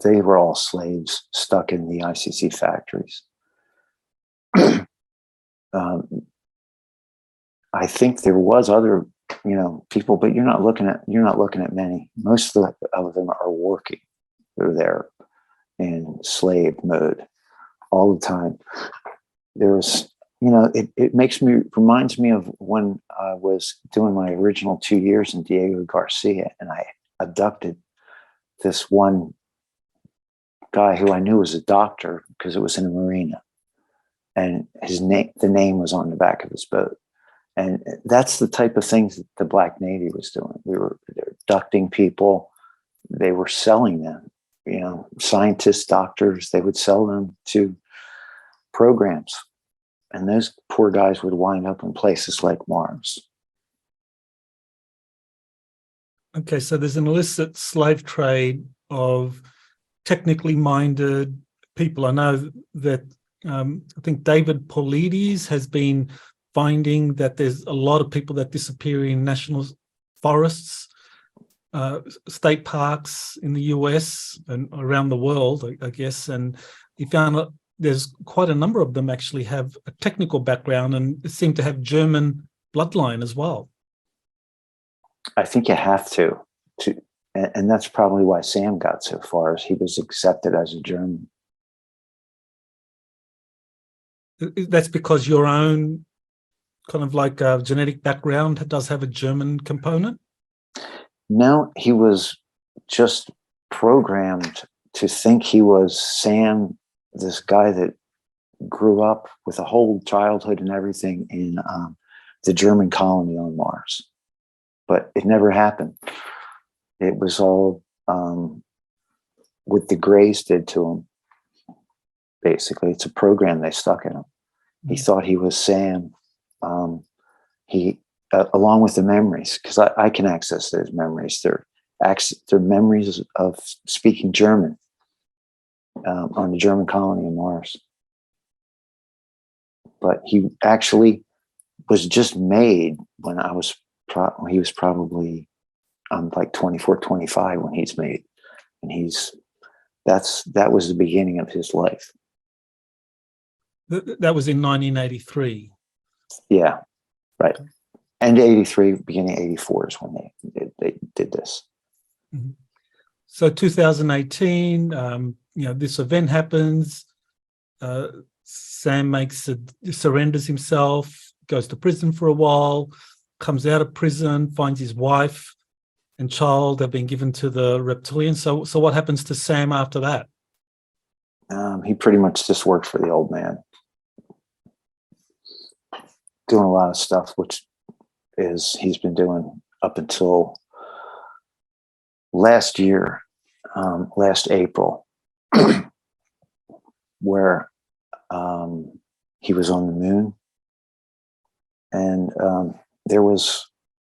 they were all slaves stuck in the ICC factories. I think there was other, people, but you're not looking at many. Most of them are working. They're there in slave mode all the time. There was, reminds me of when I was doing my original 2 years in Diego Garcia, and I abducted this one guy who I knew was a doctor because it was in a marina, and the name was on the back of his boat. And that's the type of things that the Black Navy was doing. They were abducting people. They were selling them, scientists, doctors, they would sell them to programs. And those poor guys would wind up in places like Mars. Okay, so there's an illicit slave trade of technically minded people. I know that I think David Paulides has been finding that there's a lot of people that disappear in national forests, state parks in the US and around the world, I guess. And he found there's quite a number of them actually have a technical background and seem to have German bloodline as well. I think you have to, and that's probably why Sam got so far, as he was accepted as a German. That's because your own kind of like genetic background does have a German component? No, he was just programmed to think he was Sam, this guy that grew up with a whole childhood and everything in the German colony on Mars. But it never happened. It was all what the Greys did to him. Basically, it's a program they stuck in him. He thought he was Sam. He, along with the memories, because I can access those memories. They're memories of speaking German on the German colony on Mars. But he actually was just made when he was probably like 24, 25 when he's made, and that was the beginning of his life. That was in 1983. Yeah, right. And 83, beginning of 84 is when they did this. Mm-hmm. So 2018, this event happens. Sam surrenders himself, goes to prison for a while, comes out of prison, finds his wife and child have been given to the reptilians. So what happens to Sam after that? He pretty much just worked for the old man, doing a lot of stuff, which he's been doing up until last year, last April, where he was on the moon, and there was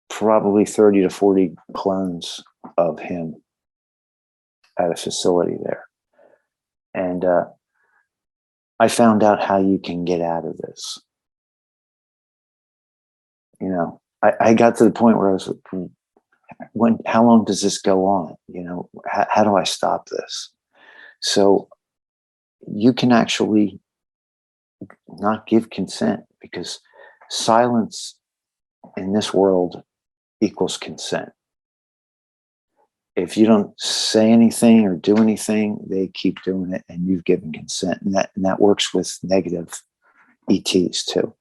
probably 30 to 40 clones of him at a facility there. And I found out how you can get out of this. I got to the point where I was like, how long does this go on? How do I stop this? So you can actually not give consent, because silence in this world equals consent. If you don't say anything or do anything, they keep doing it, and you've given consent. And that works with negative ETs too.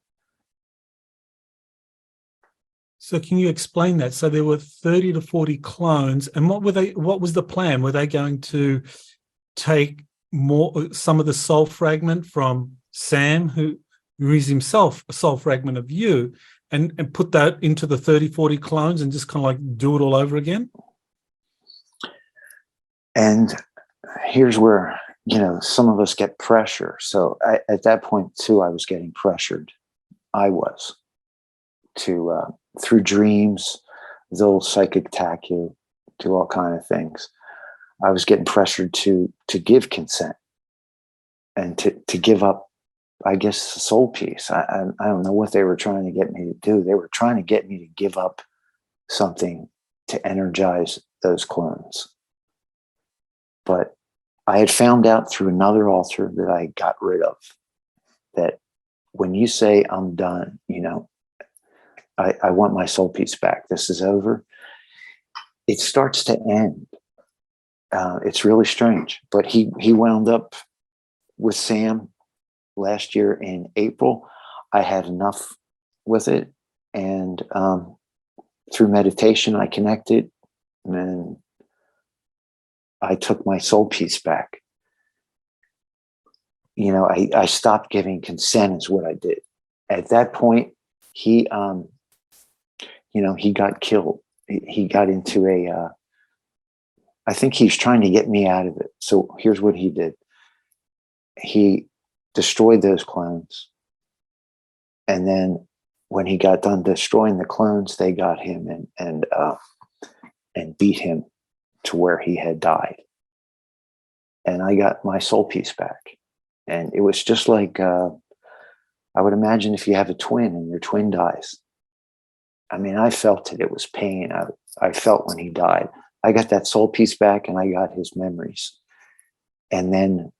So can you explain that? So there were 30 to 40 clones, and what was the plan? Were they going to take some of the soul fragment from Sam, who is himself a soul fragment of you, and put that into the 30, 40 clones and just kind of like do it all over again? And here's where, some of us get pressure. So at that point too, I was getting pressured. I was through dreams, they'll psychic attack you, do all kind of things. I was getting pressured to give consent and to give up, I guess, the soul piece. I don't know what they were trying to get me to do. They were trying to get me to give up something to energize those clones. But I had found out through another altar that I got rid of, that when you say I'm done, I want my soul piece back, this is over, it starts to end. It's really strange. But he wound up with Sam last year in April. I had enough with it, and through meditation I connected, and I took my soul piece back. I stopped giving consent is what I did. At that point, he got killed. He got into I think he's trying to get me out of it. So here's what he did. He destroyed those clones. And then when he got done destroying the clones, they got him and beat him to where he had died. And I got my soul piece back. And it was just like, I would imagine if you have a twin and your twin dies. I mean, I felt it. It was pain. I felt when he died. I got that soul piece back, and I got his memories. And then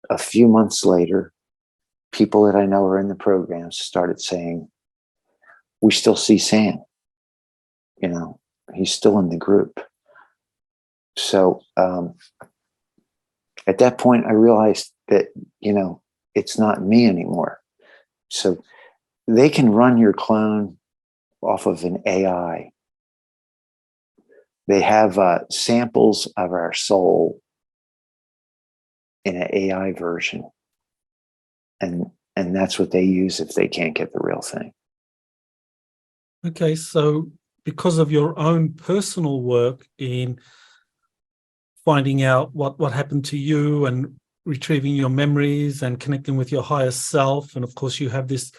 a few months later, people that I know are in the programs started saying, we still see Sam. He's still in the group. So at that point, I realized that, it's not me anymore. So they can run your clone off of an AI. They have samples of our soul in an AI version. And that's what they use if they can't get the real thing. Okay, so because of your own personal work in finding out what happened to you and retrieving your memories and connecting with your higher self, and of course you have this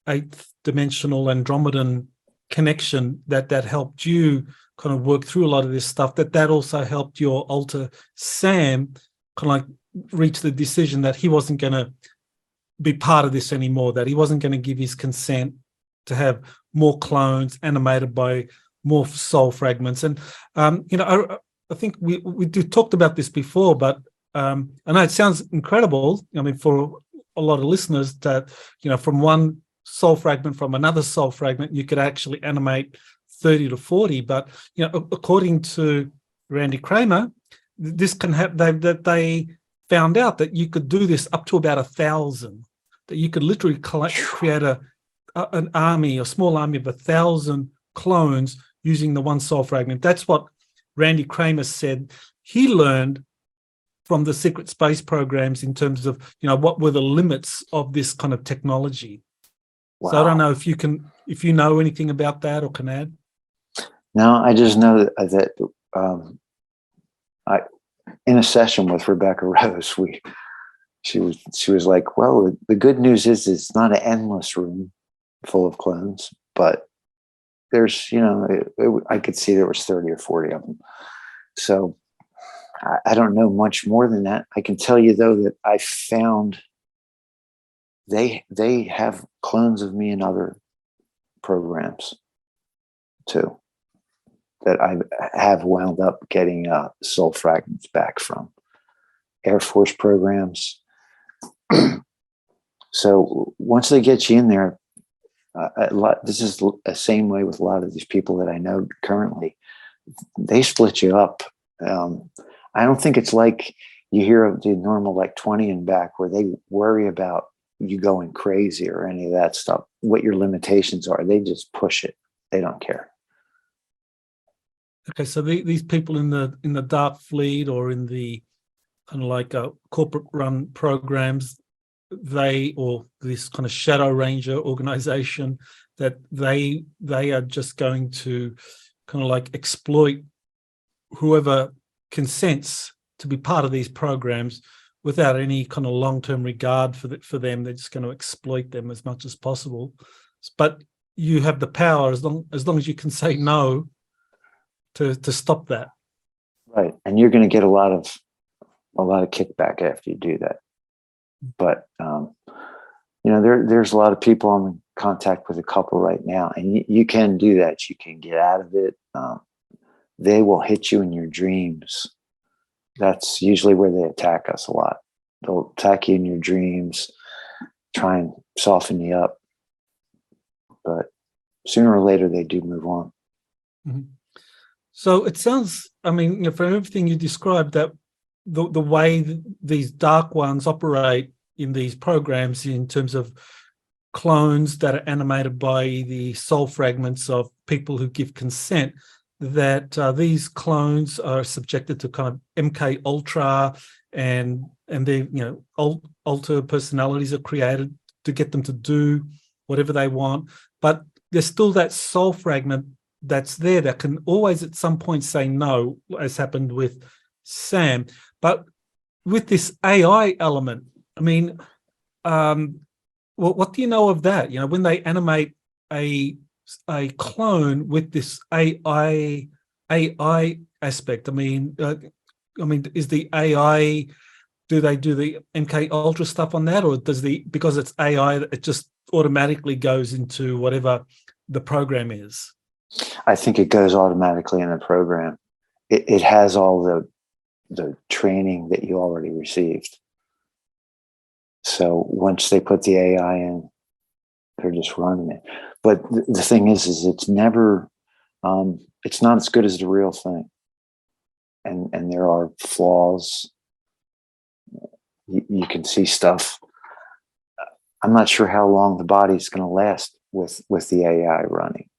8th dimensional Andromedan connection that helped you kind of work through a lot of this stuff, that also helped your alter Sam kind of like reach the decision that he wasn't going to be part of this anymore, that he wasn't going to give his consent to have more clones animated by more soul fragments. And I think we talked about this before, but I know it sounds incredible. I mean, for a lot of listeners, that from one soul fragment from another soul fragment, you could actually animate 30 to 40. But according to Randy Kramer, this can happen. That they found out that you could do this up to about 1,000. That you could literally create an army, a small army of 1,000 clones using the one soul fragment. That's what Randy Kramer said he learned from the secret space programs in terms of, what were the limits of this kind of technology. Wow. So I don't know if you know anything about that or can add. No, I just know that I, in a session with Rebecca Rose, she was like, well, the good news is it's not an endless room full of clones, but there's, I could see there was 30 or 40 of them. So I don't know much more than that. I can tell you though that I found they have clones of me in other programs too, that I have wound up getting soul fragments back from Air Force programs. So once they get you in there, this is the same way with a lot of these people that I know currently. They split you up. I don't think it's like you hear of the normal like 20 and back where they worry about you going crazy or any of that stuff, what your limitations are. They just push it. They don't care. Okay, so these people in the dark fleet or in the kind of like corporate run programs, or this kind of shadow ranger organization, that they are just going to kind of like exploit whoever consents to be part of these programs without any kind of long-term regard for them. They're just going to exploit them as much as possible. But you have the power as long as you can say no to stop that. Right, and you're going to get a lot of kickback after you do that. But there's a lot of people. I'm in contact with a couple right now, and you can do that. You can get out of it. They will hit you in your dreams. That's usually where they attack us a lot. They'll attack you in your dreams, try and soften you up. But sooner or later, they do move on. Mm-hmm. So it sounds, I mean, from everything you described, that the way these dark ones operate in these programs in terms of clones that are animated by the soul fragments of people who give consent, that these clones are subjected to kind of MK Ultra, and they, alter personalities are created to get them to do whatever they want. But there's still that soul fragment that's there that can always at some point say no, as happened with Sam. But with this AI element, I mean, what do you know of that? When they animate a clone with this AI aspect, I mean, is the AI, do they do the MK Ultra stuff on that, or because it's AI, it just automatically goes into whatever the program is? I think it goes automatically in the program. It has all the training that you already received. So once they put the AI in, they're just running it. But the thing is it's never, it's not as good as the real thing. And there are flaws. You can see stuff. I'm not sure how long the body's going to last with the AI running.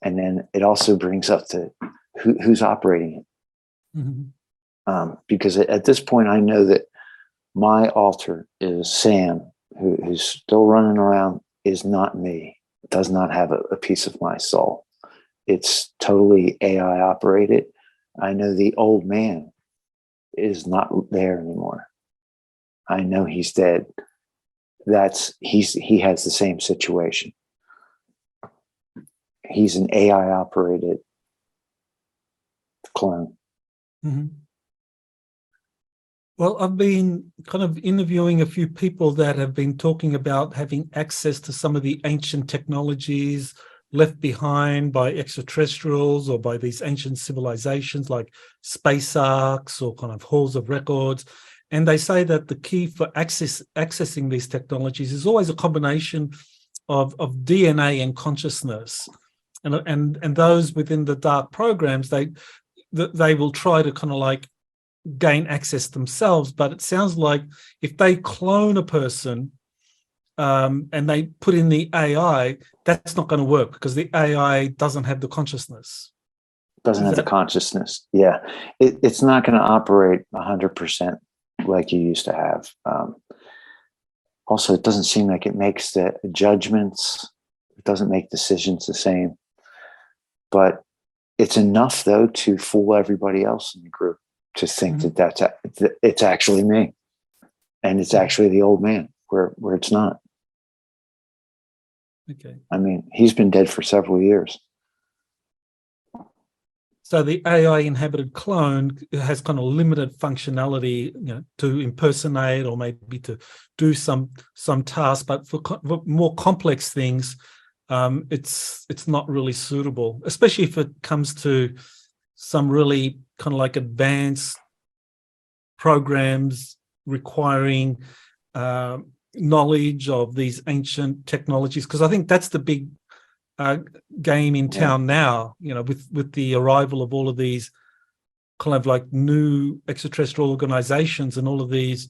And then it also brings up the who's operating it. Mm-hmm. Because at this point, I know that my alter is Sam, who's still running around, is not me, does not have a piece of my soul. It's totally AI operated. I know the old man is not there anymore. I know he's dead. He has the same situation. He's an AI operated clone. Mm-hmm. Well, I've been kind of interviewing a few people that have been talking about having access to some of the ancient technologies left behind by extraterrestrials or by these ancient civilizations like space arcs or kind of halls of records. And they say that the key for accessing these technologies is always a combination of DNA and consciousness. And those within the dark programs, they will try to kind of like gain access themselves. But it sounds like if they clone a person and they put in the AI, that's not going to work because the AI doesn't have the consciousness. Doesn't have the consciousness. Yeah. It's not going to operate 100% like you used to have. Also, it doesn't seem like it makes the judgments. It doesn't make decisions the same. But it's enough, though, to fool everybody else in the group to think that it's actually me. And it's actually the old man, where it's not. Okay. I mean, he's been dead for several years. So the AI inhabited clone has kind of limited functionality, to impersonate or maybe to do some task, but for more complex things, it's not really suitable, especially if it comes to some really kind of like advanced programs requiring knowledge of these ancient technologies, because I think that's the big game in town now, with the arrival of all of these kind of like new extraterrestrial organizations and all of these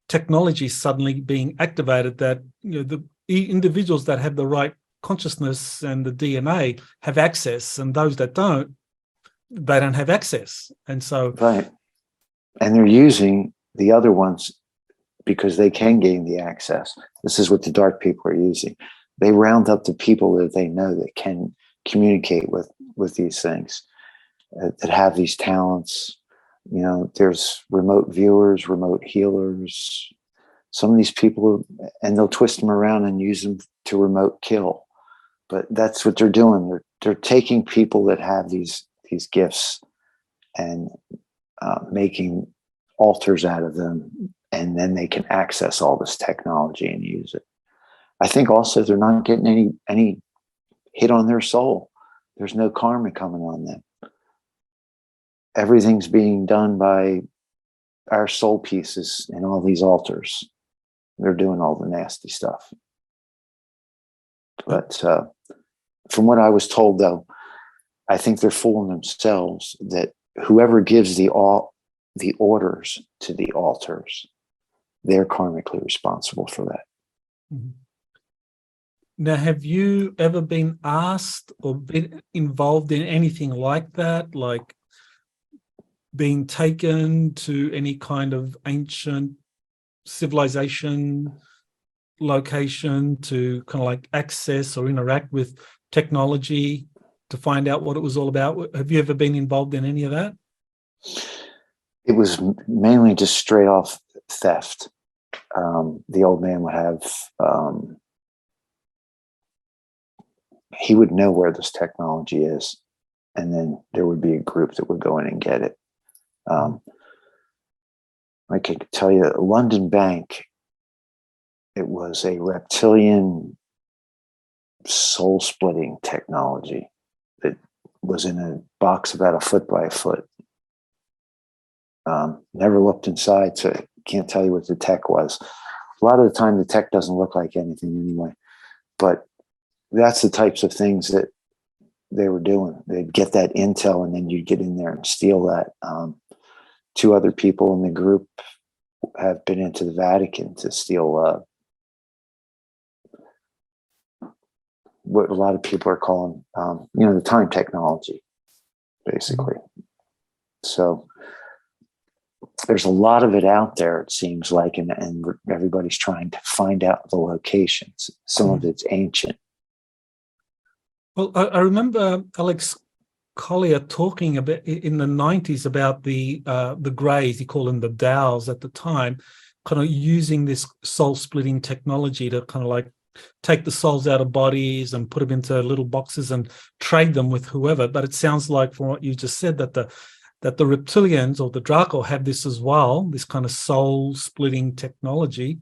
technologies suddenly being activated, that the individuals that have the right consciousness and the DNA have access, and those that don't, they don't have access. And so right, and they're using the other ones because they can gain the access. This is what the dark people are using. They round up the people that they know that can communicate with these things, that have these talents. There's remote viewers, remote healers. Some of these people, and they'll twist them around and use them to remote kill. But that's what they're doing. They're taking people that have these gifts and making alters out of them, and then they can access all this technology and use it. I think also they're not getting any hit on their soul. There's no karma coming on them. Everything's being done by our soul pieces and all these altars. They're doing all the nasty stuff. But from what I was told, though, I think they're fooling themselves that whoever gives the orders to the altars, they're karmically responsible for that. Mm-hmm. Now, have you ever been asked or been involved in anything like that, like being taken to any kind of ancient civilization location to kind of like access or interact with technology to find out what it was all about? Have you ever been involved in any of that? It was mainly just straight off theft. The old man would have... he would know where this technology is, and then there would be a group that would go in and get it. I could tell you, London Bank, it was a reptilian soul-splitting technology that was in a box about a foot by a foot. Never looked inside to can't tell you what the tech was. A lot of the time, the tech doesn't look like anything anyway. But that's the types of things that they were doing. They'd get that intel, and then you'd get in there and steal that. Two other people in the group have been into the Vatican to steal what a lot of people are calling, the time technology, basically. So there's a lot of it out there, it seems like, and everybody's trying to find out the locations. Some of it's ancient. Well, I remember Alex Collier talking a bit in the 90s about the Greys, he called them the Dows at the time, kind of using this soul-splitting technology to kind of like take the souls out of bodies and put them into little boxes and trade them with whoever. But it sounds like, from what you just said, that the reptilians or the Draco have this as well, this kind of soul-splitting technology.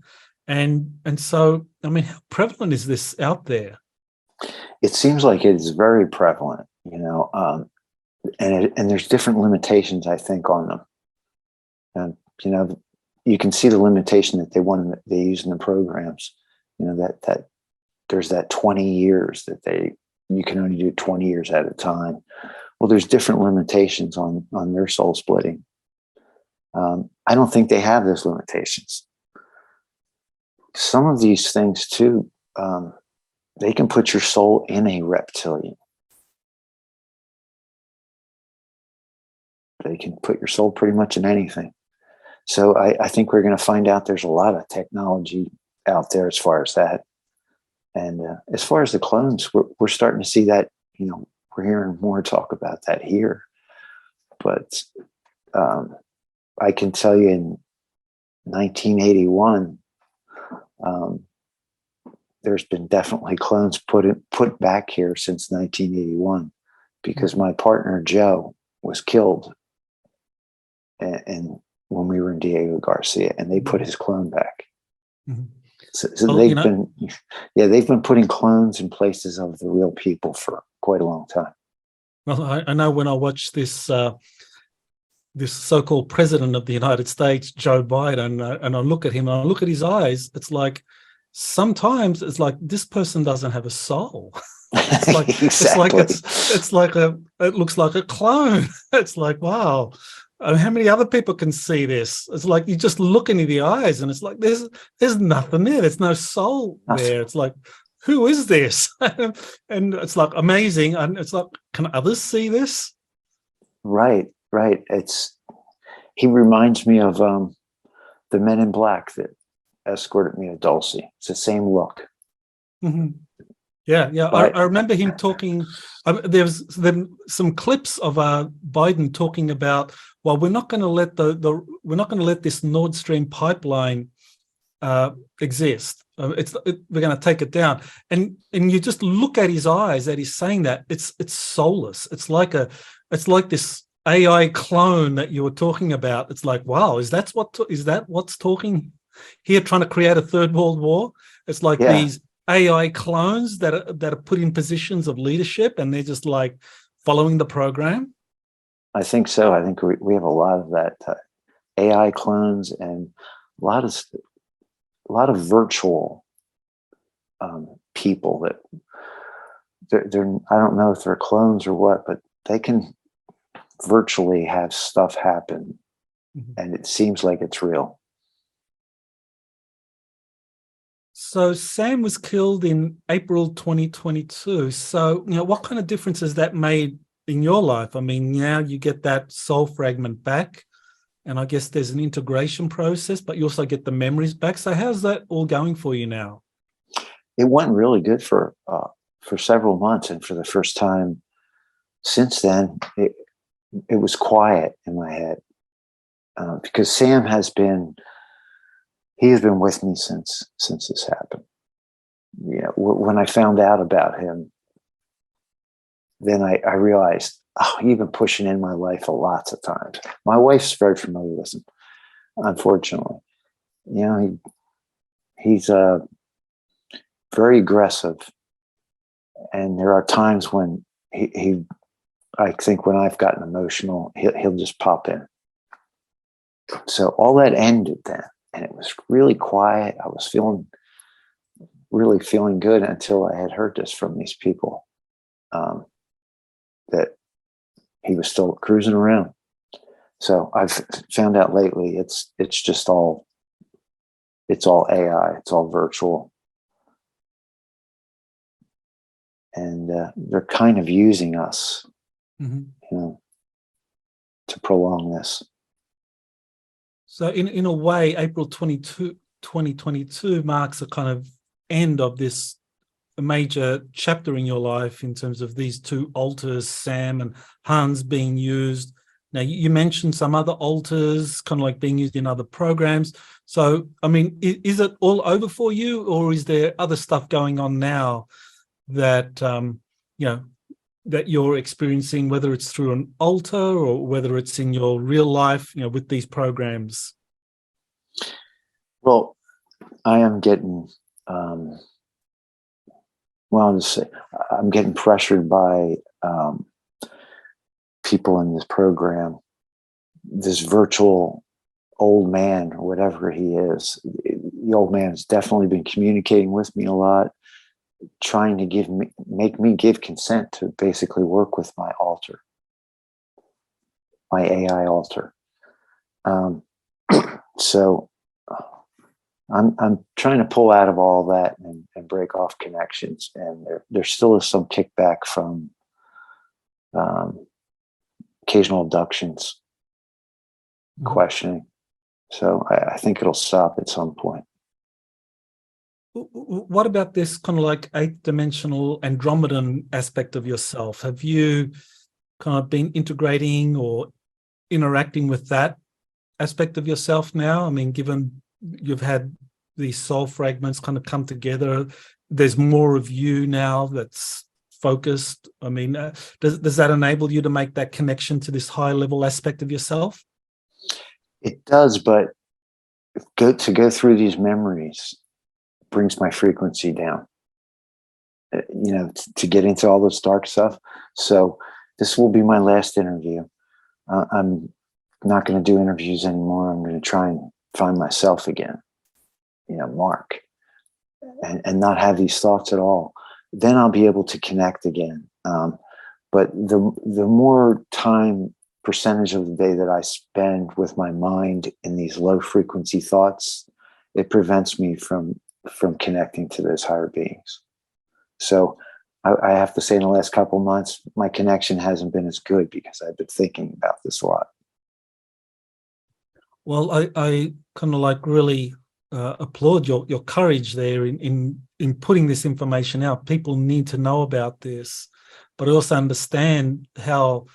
And so, I mean, how prevalent is this out there? It seems like it is very prevalent, and there's different limitations, I think, on them. And you can see the limitation that they use in the programs. That there's that 20 years that you can only do 20 years at a time. Well, there's different limitations on their soul splitting. I don't think they have those limitations. Some of these things too, they can put your soul in a reptilian. They can put your soul pretty much in anything. So I think we're going to find out there's a lot of technology out there as far as that. And as far as the clones, we're starting to see that, we're hearing more talk about that here. But I can tell you in 1981, there's been definitely clones put back here since 1981, because my partner Joe was killed and when we were in Diego Garcia, and they put his clone back. Mm-hmm. So they've been putting clones in places of the real people for quite a long time. Well, I know when I watched this this so-called president of the United States, Joe Biden, and I look at him and I look at his eyes, it's like sometimes it's like this person doesn't have a soul. It's like exactly. It looks like a clone. It's like, wow. How many other people can see this? It's like you just look into the eyes and it's like there's nothing there. There's no soul there. It's like, who is this? And it's like amazing. And it's like, can others see this? Right. He reminds me of the Men in Black that escorted me to Dulce. It's the same look. Mm-hmm. Yeah. I remember him talking. There's some clips of Biden talking about, well, we're not going to let this Nord Stream pipeline exist. We're going to take it down. And you just look at his eyes that he's saying that it's soulless. It's like this AI clone that you were talking about. It's like, wow, is that what's talking here, trying to create a third world war? It's like these AI clones that are put in positions of leadership, and they're just like following the program. I think so. I think we have a lot of that AI clones and a lot of virtual people that they're I don't know if they're clones or what, but they can virtually have stuff happen, and it seems like it's real. So Sam was killed in April 2022. So, what kind of difference has that made in your life? I mean, now you get that soul fragment back, and I guess there's an integration process, but you also get the memories back. So how's that all going for you now? It went really good for several months. And for the first time since then, it was quiet in my head, because Sam has been with me since this happened. When I found out about him, then I realized, he's been pushing in my life lots of times. My wife's very familiar with him, unfortunately. He's very aggressive, and there are times when I think when I've gotten emotional, he'll just pop in. So all that ended then. and it was really quiet. I was really feeling good until I had heard this from these people, that he was still cruising around. So I've found out lately it's all AI, it's all virtual, and they're kind of using us, Mhm. to prolong this. So in a way, April 2022 marks a kind of end of this major chapter in your life in terms of these two alters, Sam and Hans, being used. Now, you mentioned some other alters kind of like being used in other programs. So, I mean, is it all over for you, or is there other stuff going on now that, that you're experiencing, whether it's through an alter or whether it's in your real life, with these programs? Well, I am getting, I'll just say I'm getting pressured by people in this program, this virtual old man or whatever he is. The old man has definitely been communicating with me a lot, trying to make me give consent to basically work with my alter, my AI alter. So I'm trying to pull out of all that and break off connections. And there still is some kickback from occasional abductions, questioning. So I think it'll stop at some point. What about this kind of like 8th-dimensional Andromedan aspect of yourself? Have you kind of been integrating or interacting with that aspect of yourself now? I mean, given you've had these soul fragments kind of come together, there's more of you now that's focused. I mean, does that enable you to make that connection to this high level aspect of yourself? It does, but go through these memories brings my frequency down, to get into all this dark stuff. So this will be my last interview. I'm not going to do interviews anymore. I'm going to try and find myself again, Mark, and not have these thoughts at all. Then I'll be able to connect again. But the more time percentage of the day that I spend with my mind in these low frequency thoughts, it prevents me from connecting to those higher beings. So I have to say, in the last couple of months, my connection hasn't been as good because I've been thinking about this a lot. Well, I kind of like really applaud your courage there in putting this information out. People need to know about this, but I also understand how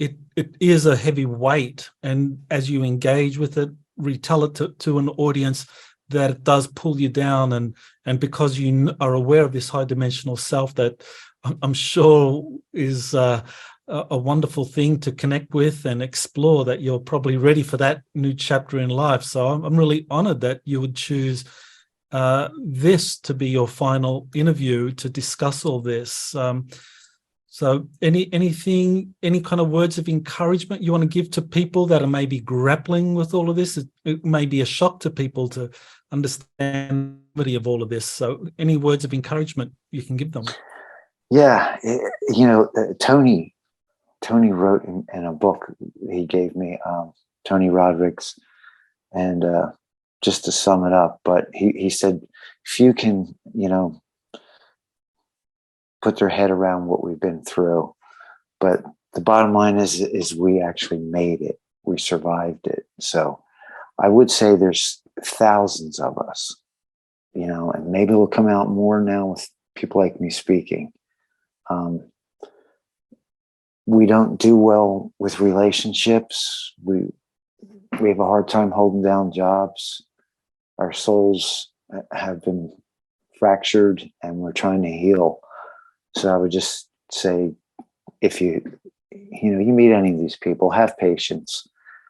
it is a heavy weight, and as you engage with it, retell it to an audience, that it does pull you down, and because you are aware of this high dimensional self that I'm sure is a wonderful thing to connect with and explore, that you're probably ready for that new chapter in life. So I'm really honored that you would choose this to be your final interview to discuss all this. So any kind of words of encouragement you want to give to people that are maybe grappling with all of this? It may be a shock to people to understand the gravity of all of this. So any words of encouragement you can give them? Yeah, Tony wrote in a book he gave me, Tony Rodriguez, and just to sum it up, but he said, if you can, put their head around what we've been through, but the bottom line is we actually made it, we survived it. So I would say there's thousands of us, and maybe it'll come out more now with people like me speaking. We don't do well with relationships. We have a hard time holding down jobs. Our souls have been fractured, and we're trying to heal. So I would just say, if you meet any of these people, have patience.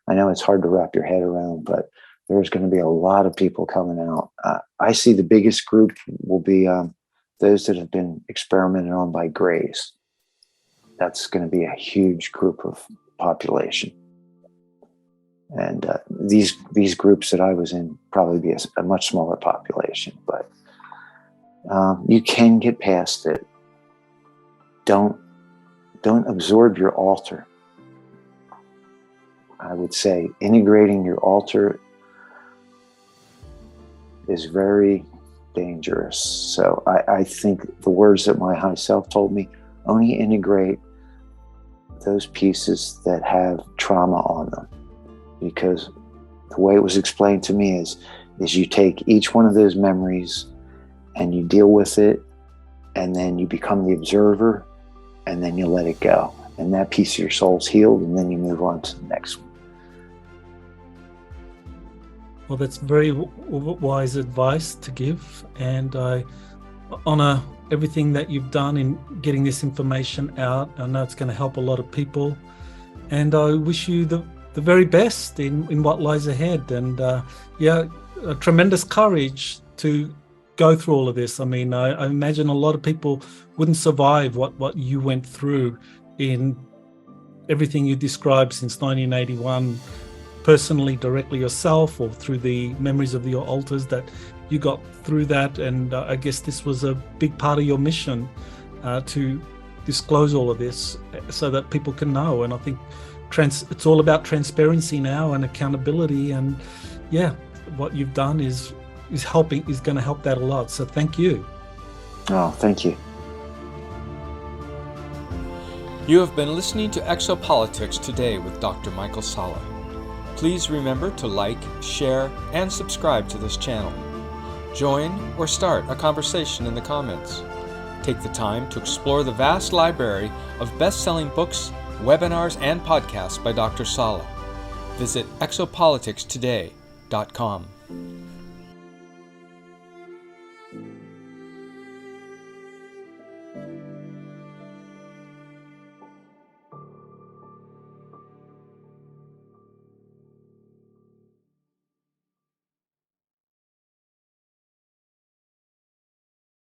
I know it's hard to wrap your head around, but there's going to be a lot of people coming out. I see the biggest group will be those that have been experimented on by Greys. That's going to be a huge group of population. And these groups that I was in probably be a much smaller population, but you can get past it. Don't absorb your alter. I would say integrating your alter is very dangerous. So I think the words that my high self told me, only integrate those pieces that have trauma on them. Because the way it was explained to me is you take each one of those memories and you deal with it, and then you become the observer, and then you let it go. And that piece of your soul's healed, and then you move on to the next one. Well, that's very wise advice to give, and I honor everything that you've done in getting this information out. I know it's going to help a lot of people, and I wish you the very best in what lies ahead. And tremendous courage to go through all of this. I mean, I imagine a lot of people wouldn't survive what you went through in everything you described since 1981, personally, directly yourself, or through the memories of your alters that you got through that. And I guess this was a big part of your mission, to disclose all of this so that people can know. And I think it's all about transparency now and accountability. And yeah, what you've done is going to help that a lot. So thank you. Oh, thank you. You have been listening to Exopolitics Today with Dr. Michael Salla. Please remember to like, share, and subscribe to this channel. Join or start a conversation in the comments. Take the time to explore the vast library of best-selling books, webinars, and podcasts by Dr. Salla. Visit exopoliticstoday.com.